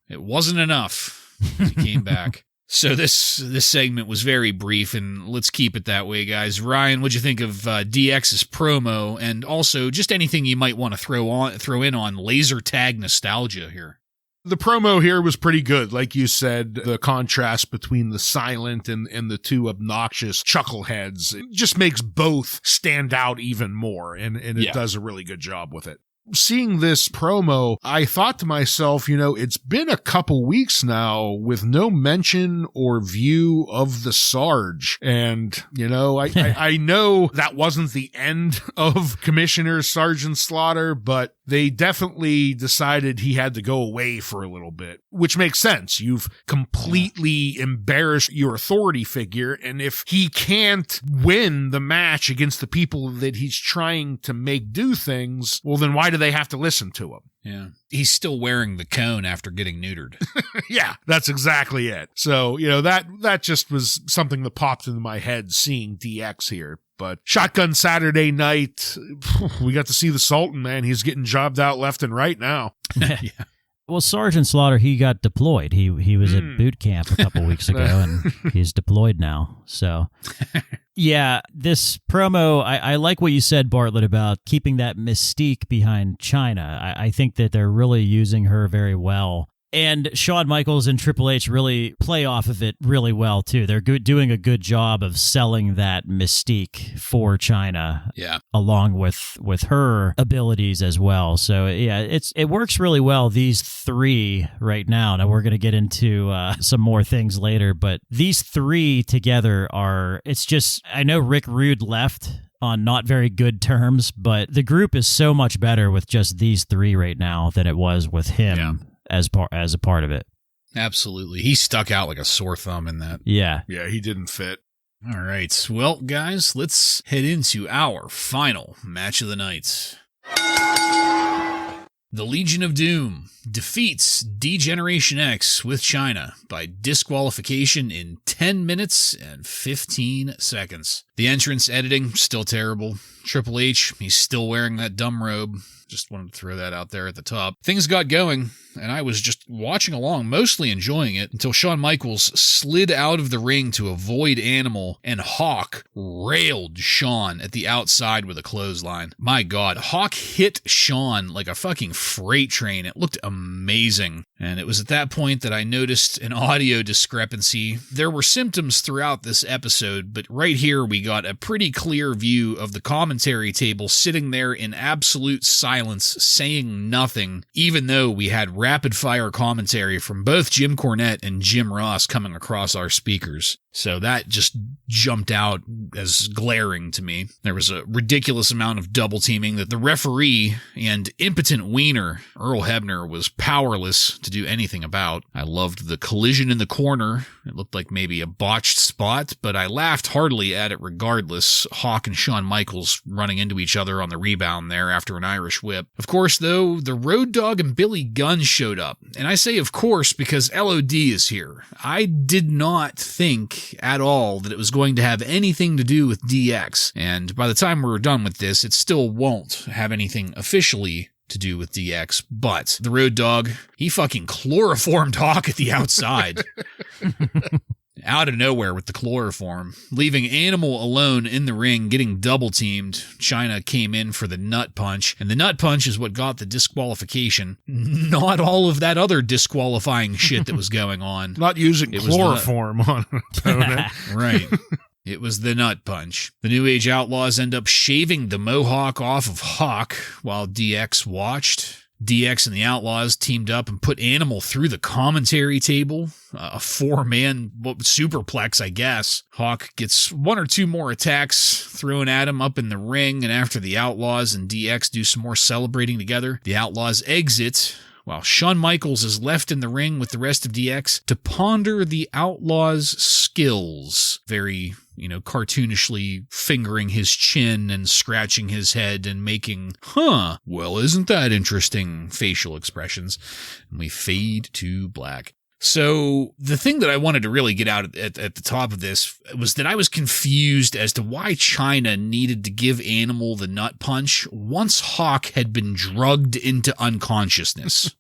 It wasn't enough. He came back. So this segment was very brief, and let's keep it that way, guys. Ryan, what'd you think of DX's promo, and also just anything you might want to throw in on laser tag nostalgia here? The promo here was pretty good. Like you said, the contrast between the silent and the two obnoxious chuckleheads, it just makes both stand out even more, and it does a really good job with it. Seeing this promo, I thought to myself, it's been a couple weeks now with no mention or view of the Sarge. And, I know that wasn't the end of Commissioner Sergeant Slaughter, but they definitely decided he had to go away for a little bit, which makes sense. You've completely embarrassed your authority figure, and if he can't win the match against the people that he's trying to make do things, well, then why do they have to listen to him? Yeah. He's still wearing the cone after getting neutered. Yeah, that's exactly it. So, that just was something that popped into my head seeing DX here. But Shotgun Saturday Night, we got to see the Sultan, man. He's getting jobbed out left and right now. Yeah. Well, Sergeant Slaughter, he got deployed. He was at boot camp a couple weeks ago, and he's deployed now. So, yeah, this promo, I like what you said, Bartlett, about keeping that mystique behind Chyna. I think that they're really using her very well. And Shawn Michaels and Triple H really play off of it really well, too. They're doing a good job of selling that mystique for Chyna, along with her abilities as well. So, yeah, it works really well, these three right now. Now, we're going to get into some more things later, but these three together it's just, I know Rick Rude left on not very good terms, but the group is so much better with just these three right now than it was with him. Yeah. As a part of it. Absolutely. He stuck out like a sore thumb in that. Yeah. Yeah, he didn't fit. All right. Well, guys, let's head into our final match of the night. The Legion of Doom defeats D-Generation X with Chyna by disqualification in 10 minutes and 15 seconds. The entrance editing, still terrible. Triple H, he's still wearing that dumb robe. Just wanted to throw that out there at the top. Things got going, and I was just watching along, mostly enjoying it, until Shawn Michaels slid out of the ring to avoid Animal, and Hawk railed Shawn at the outside with a clothesline. My God, Hawk hit Shawn like a fucking freight train. It looked amazing. And it was at that point that I noticed an audio discrepancy. There were symptoms throughout this episode, but right here we got a pretty clear view of the commentary table sitting there in absolute silence, saying nothing, even though we had rapid-fire commentary from both Jim Cornette and Jim Ross coming across our speakers. So that just jumped out as glaring to me. There was a ridiculous amount of double teaming that the referee and impotent wiener, Earl Hebner, was powerless to do anything about. I loved the collision in the corner. It looked like maybe a botched spot, but I laughed heartily at it regardless. Hawk and Shawn Michaels running into each other on the rebound there after an Irish whip. Of course, though, the Road Dogg and Billy Gunn showed up. And I say of course because LOD is here. I did not think at all that it was going to have anything to do with DX. And by the time we're done with this, it still won't have anything officially to do with DX, but the Road Dogg, he fucking chloroformed Hawk at the outside. Out of nowhere with the chloroform, leaving Animal alone in the ring, getting double-teamed. Chyna came in for the nut punch, and the nut punch is what got the disqualification. Not all of that other disqualifying shit that was going on. Not using chloroform on an opponent. Right. It was the nut punch. The New Age Outlaws end up shaving the mohawk off of Hawk while DX watched. DX and the Outlaws teamed up and put Animal through the commentary table. A 4-man superplex, I guess. Hawk gets 1 or 2 more attacks thrown at him up in the ring, and after the Outlaws and DX do some more celebrating together, the Outlaws exit, while Shawn Michaels is left in the ring with the rest of DX to ponder the Outlaws' skills. Very, cartoonishly fingering his chin and scratching his head and making, well, isn't that interesting facial expressions. And we fade to black. So the thing that I wanted to really get out at the top of this was that I was confused as to why Chyna needed to give Animal the nut punch once Hawk had been drugged into unconsciousness.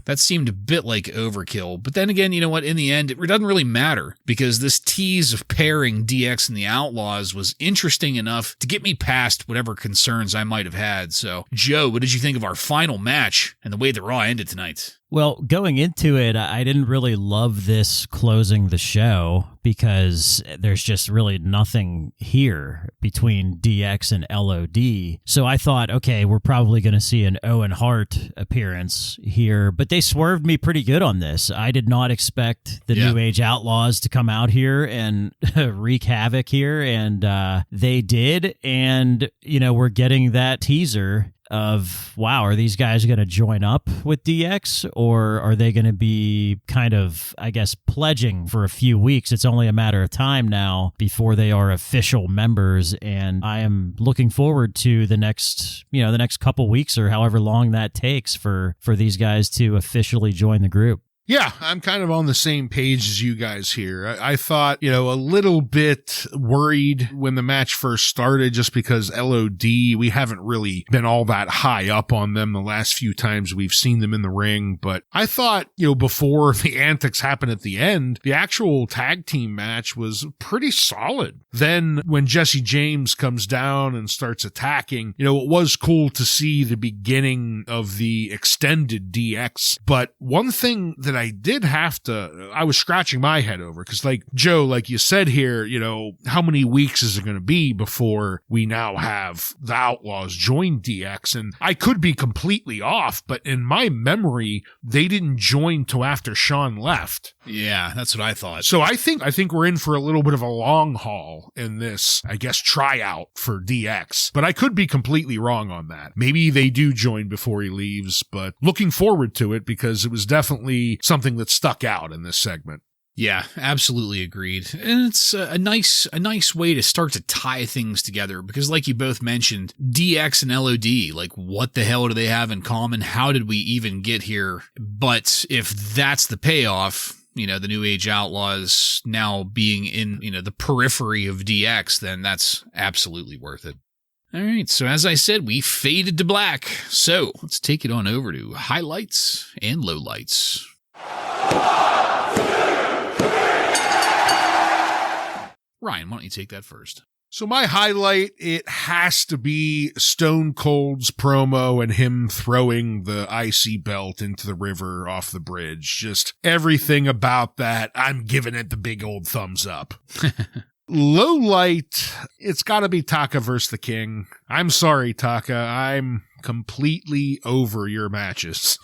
That seemed a bit like overkill. But then again, you know what? In the end, it doesn't really matter because this tease of pairing DX and the Outlaws was interesting enough to get me past whatever concerns I might have had. So, Joe, what did you think of our final match and the way the Raw ended tonight? Well, going into it, I didn't really love this closing the show because there's just really nothing here between DX and LOD. So I thought, okay, we're probably going to see an Owen Hart appearance here, but they swerved me pretty good on this. I did not expect the New Age Outlaws to come out here and wreak havoc here, and they did. And, we're getting that teaser of, wow, are these guys going to join up with DX, or are they going to be kind of, I guess, pledging for a few weeks? It's only a matter of time now before they are official members, and I am looking forward to the next couple weeks or however long that takes for these guys to officially join the group. Yeah, I'm kind of on the same page as you guys here. I thought, a little bit worried when the match first started just because LOD, we haven't really been all that high up on them the last few times we've seen them in the ring. But I thought, before the antics happened at the end, the actual tag team match was pretty solid. Then when Jesse James comes down and starts attacking, it was cool to see the beginning of the extended DX. But one thing that I was scratching my head over because, like Joe, like you said here, how many weeks is it going to be before we now have the Outlaws join DX? And I could be completely off, but in my memory, they didn't join till after Shawn left. Yeah, that's what I thought. So I think we're in for a little bit of a long haul in this, I guess, tryout for DX. But I could be completely wrong on that. Maybe they do join before he leaves, but looking forward to it because it was definitely something that stuck out in this segment. Yeah, absolutely agreed. And it's a nice way to start to tie things together because like you both mentioned, DX and LOD, like what the hell do they have in common? How did we even get here? But if that's the payoff, the New Age Outlaws now being in, the periphery of DX, then that's absolutely worth it. All right, so as I said, we faded to black. So let's take it on over to highlights and lowlights. Ryan, why don't you take that first? So my highlight, it has to be Stone Cold's promo and him throwing the IC belt into the river off the bridge. Just everything about that, I'm giving it the big old thumbs up. Low light, it's got to be Taka versus the King. I'm sorry, Taka. I'm completely over your matches.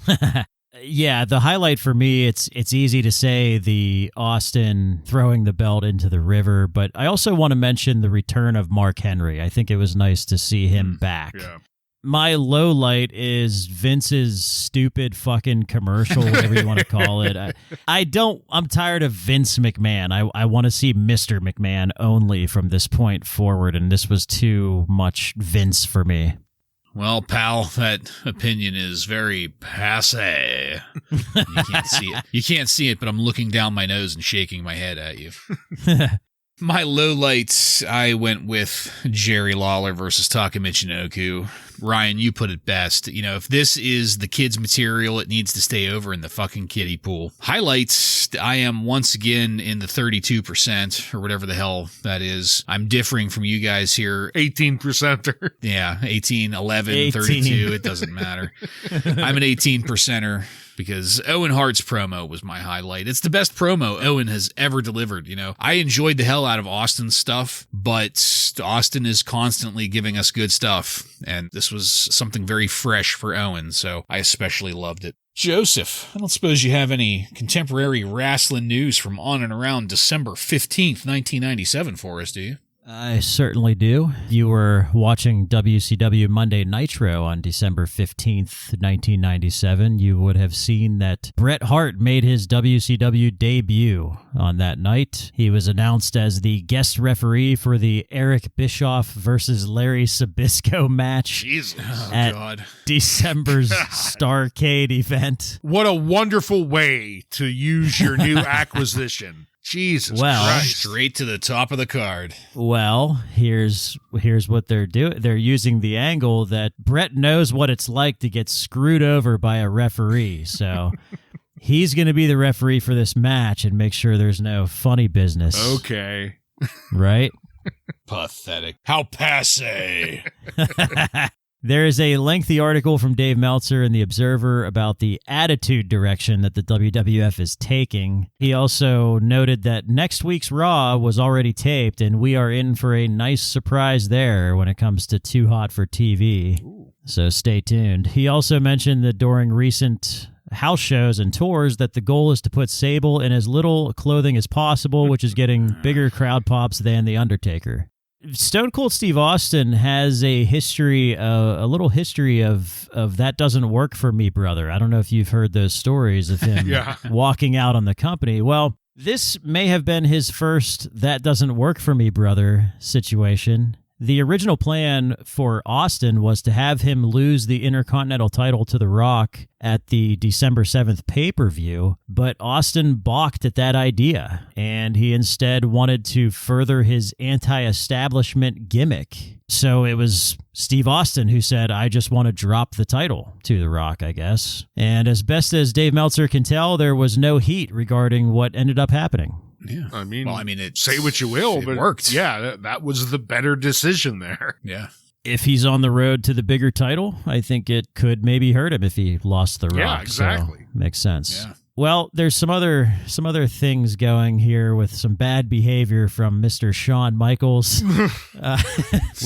Yeah, the highlight for me, it's easy to say the Austin throwing the belt into the river, but I also want to mention the return of Mark Henry. I think it was nice to see him back. Yeah. My low light is Vince's stupid fucking commercial, whatever you want to call it. I'm tired of Vince McMahon. I want to see Mr. McMahon only from this point forward, and this was too much Vince for me. Well, pal, that opinion is very passé. You can't see it. You can't see it, but I'm looking down my nose and shaking my head at you. My lowlights, I went with Jerry Lawler versus Taka Michinoku. Ryan, you put it best. You know, if this is the kids' material, it needs to stay over in the fucking kiddie pool. Highlights, I am once again in the 32% or whatever the hell that is. I'm differing from you guys here. 18%er. Yeah, 18, 11, 18. 32, it doesn't matter. I'm an 18%er. Because Owen Hart's promo was my highlight. It's the best promo Owen has ever delivered, you know. I enjoyed the hell out of Austin's stuff, but Austin is constantly giving us good stuff, and this was something very fresh for Owen, so I especially loved it. Joseph, I don't suppose you have any contemporary wrestling news from on and around December 15th, 1997 for us, do you? I certainly do. You were watching WCW Monday Nitro on December 15th, 1997. You would have seen that Bret Hart made his WCW debut on that night. He was announced as the guest referee for the Eric Bischoff versus Larry Sabisco match. Jesus. At God. December's Starrcade event. What a wonderful way to use your new acquisition. Jesus Christ. Straight to the top of the card. Well, here's what they're doing. They're using the angle that Bret knows what it's like to get screwed over by a referee. So he's going to be the referee for this match and make sure there's no funny business. Okay. Right? Pathetic. How passe. There is a lengthy article from Dave Meltzer in The Observer about the attitude direction that the WWF is taking. He also noted that next week's Raw was already taped, and we are in for a nice surprise there when it comes to Too Hot for TV. Ooh. So stay tuned. He also mentioned that during recent house shows and tours that the goal is to put Sable in as little clothing as possible, which is getting bigger crowd pops than The Undertaker. Stone Cold Steve Austin has a history, a little history of that doesn't work for me, brother. I don't know if you've heard those stories of him walking out on the company. Well, this may have been his first that doesn't work for me, brother situation. The original plan for Austin was to have him lose the Intercontinental title to The Rock at the December 7th pay-per-view, but Austin balked at that idea, and he instead wanted to further his anti-establishment gimmick. So it was Steve Austin who said, I just want to drop the title to The Rock, I guess. And as best as Dave Meltzer can tell, there was no heat regarding what ended up happening. Yeah. I mean, it say what you will, but it worked. Yeah, that was the better decision there. Yeah. If he's on the road to the bigger title, I think it could maybe hurt him if he lost The Rock. Yeah, exactly. So, makes sense. Yeah. Well, there's some other things going here with some bad behavior from Mr. Shawn Michaels.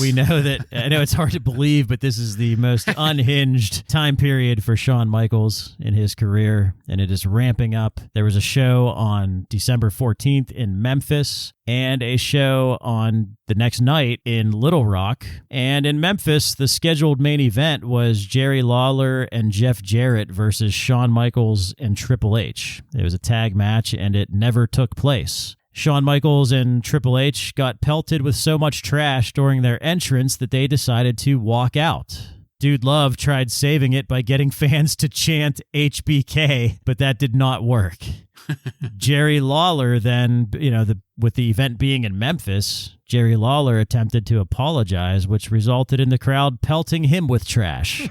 We know that, I know it's hard to believe, but this is the most unhinged time period for Shawn Michaels in his career, and it is ramping up. There was a show on December 14th in Memphis, and a show on the next night in Little Rock. And in Memphis, the scheduled main event was Jerry Lawler and Jeff Jarrett versus Shawn Michaels and Triple H. It was a tag match, and it never took place. Shawn Michaels and Triple H got pelted with so much trash during their entrance that they decided to walk out. Dude Love tried saving it by getting fans to chant HBK, but that did not work. Jerry Lawler then, with the event being in Memphis, Jerry Lawler attempted to apologize, which resulted in the crowd pelting him with trash.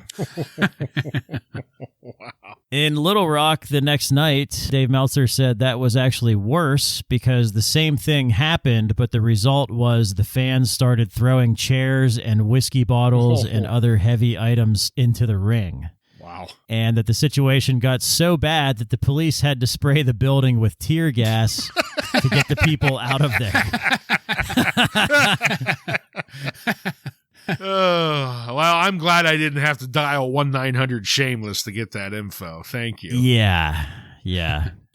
Wow. In Little Rock the next night, Dave Meltzer said that was actually worse because the same thing happened, but the result was the fans started throwing chairs and whiskey bottles and other heavy items into the ring. Wow. And that the situation got so bad that the police had to spray the building with tear gas to get the people out of there. Well, I'm glad I didn't have to dial 1-900-SHAMELESS to get that info. Thank you. Yeah.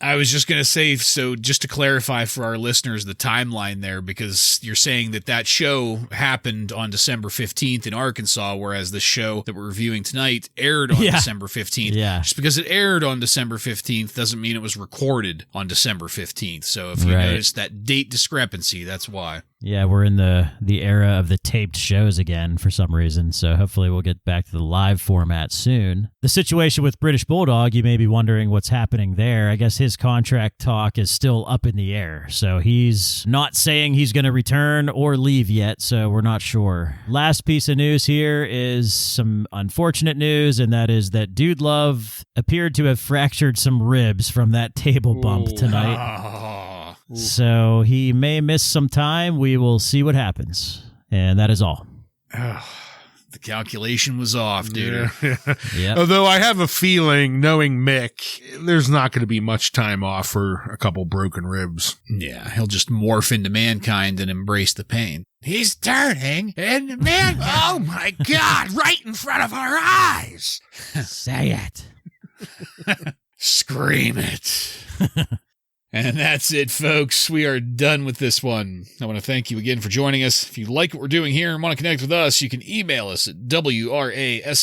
I was just going to say, so just to clarify for our listeners, the timeline there, because you're saying that show happened on December 15th in Arkansas, whereas the show that we're reviewing tonight aired on December 15th. Yeah. Just because it aired on December 15th doesn't mean it was recorded on December 15th. So if you notice that date discrepancy, that's why. Yeah, we're in the era of the taped shows again for some reason, so hopefully we'll get back to the live format soon. The situation with British Bulldog, you may be wondering what's happening there. I guess his contract talk is still up in the air, so he's not saying he's going to return or leave yet, so we're not sure. Last piece of news here is some unfortunate news, and that is that Dude Love appeared to have fractured some ribs from that table bump tonight. So he may miss some time. We will see what happens. And that is all. The calculation was off, dude. Yeah. Although I have a feeling, knowing Mick, there's not going to be much time off for a couple broken ribs. Yeah, he'll just morph into mankind and embrace the pain. He's turning, and man, oh my God, right in front of our eyes. Say it. Scream it. And that's it, folks. We are done with this one. I want to thank you again for joining us. If you like what we're doing here and want to connect with us, you can email us at WRASSLINRAW.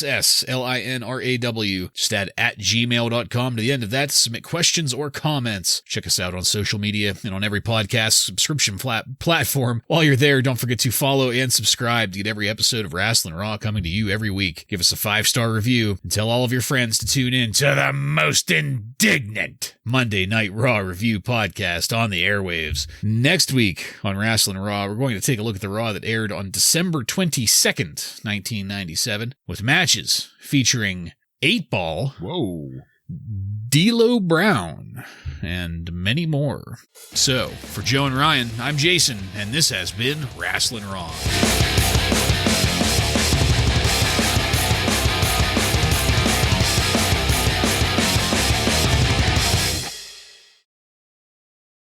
Just add @gmail.com to the end of that to submit questions or comments. Check us out on social media and on every podcast subscription platform. While you're there, don't forget to follow and subscribe to get every episode of Wrasslin Raw coming to you every week. Give us a 5-star review and tell all of your friends to tune in to the most indignant Monday Night Raw review podcast on the airwaves. Next week on Wrasslin Raw, we're going to take a look at the Raw that aired on December 22nd, 1997, with matches featuring 8-Ball, D'Lo Brown, and many more. So, for Joe and Ryan, I'm Jason, and this has been Wrasslin Raw.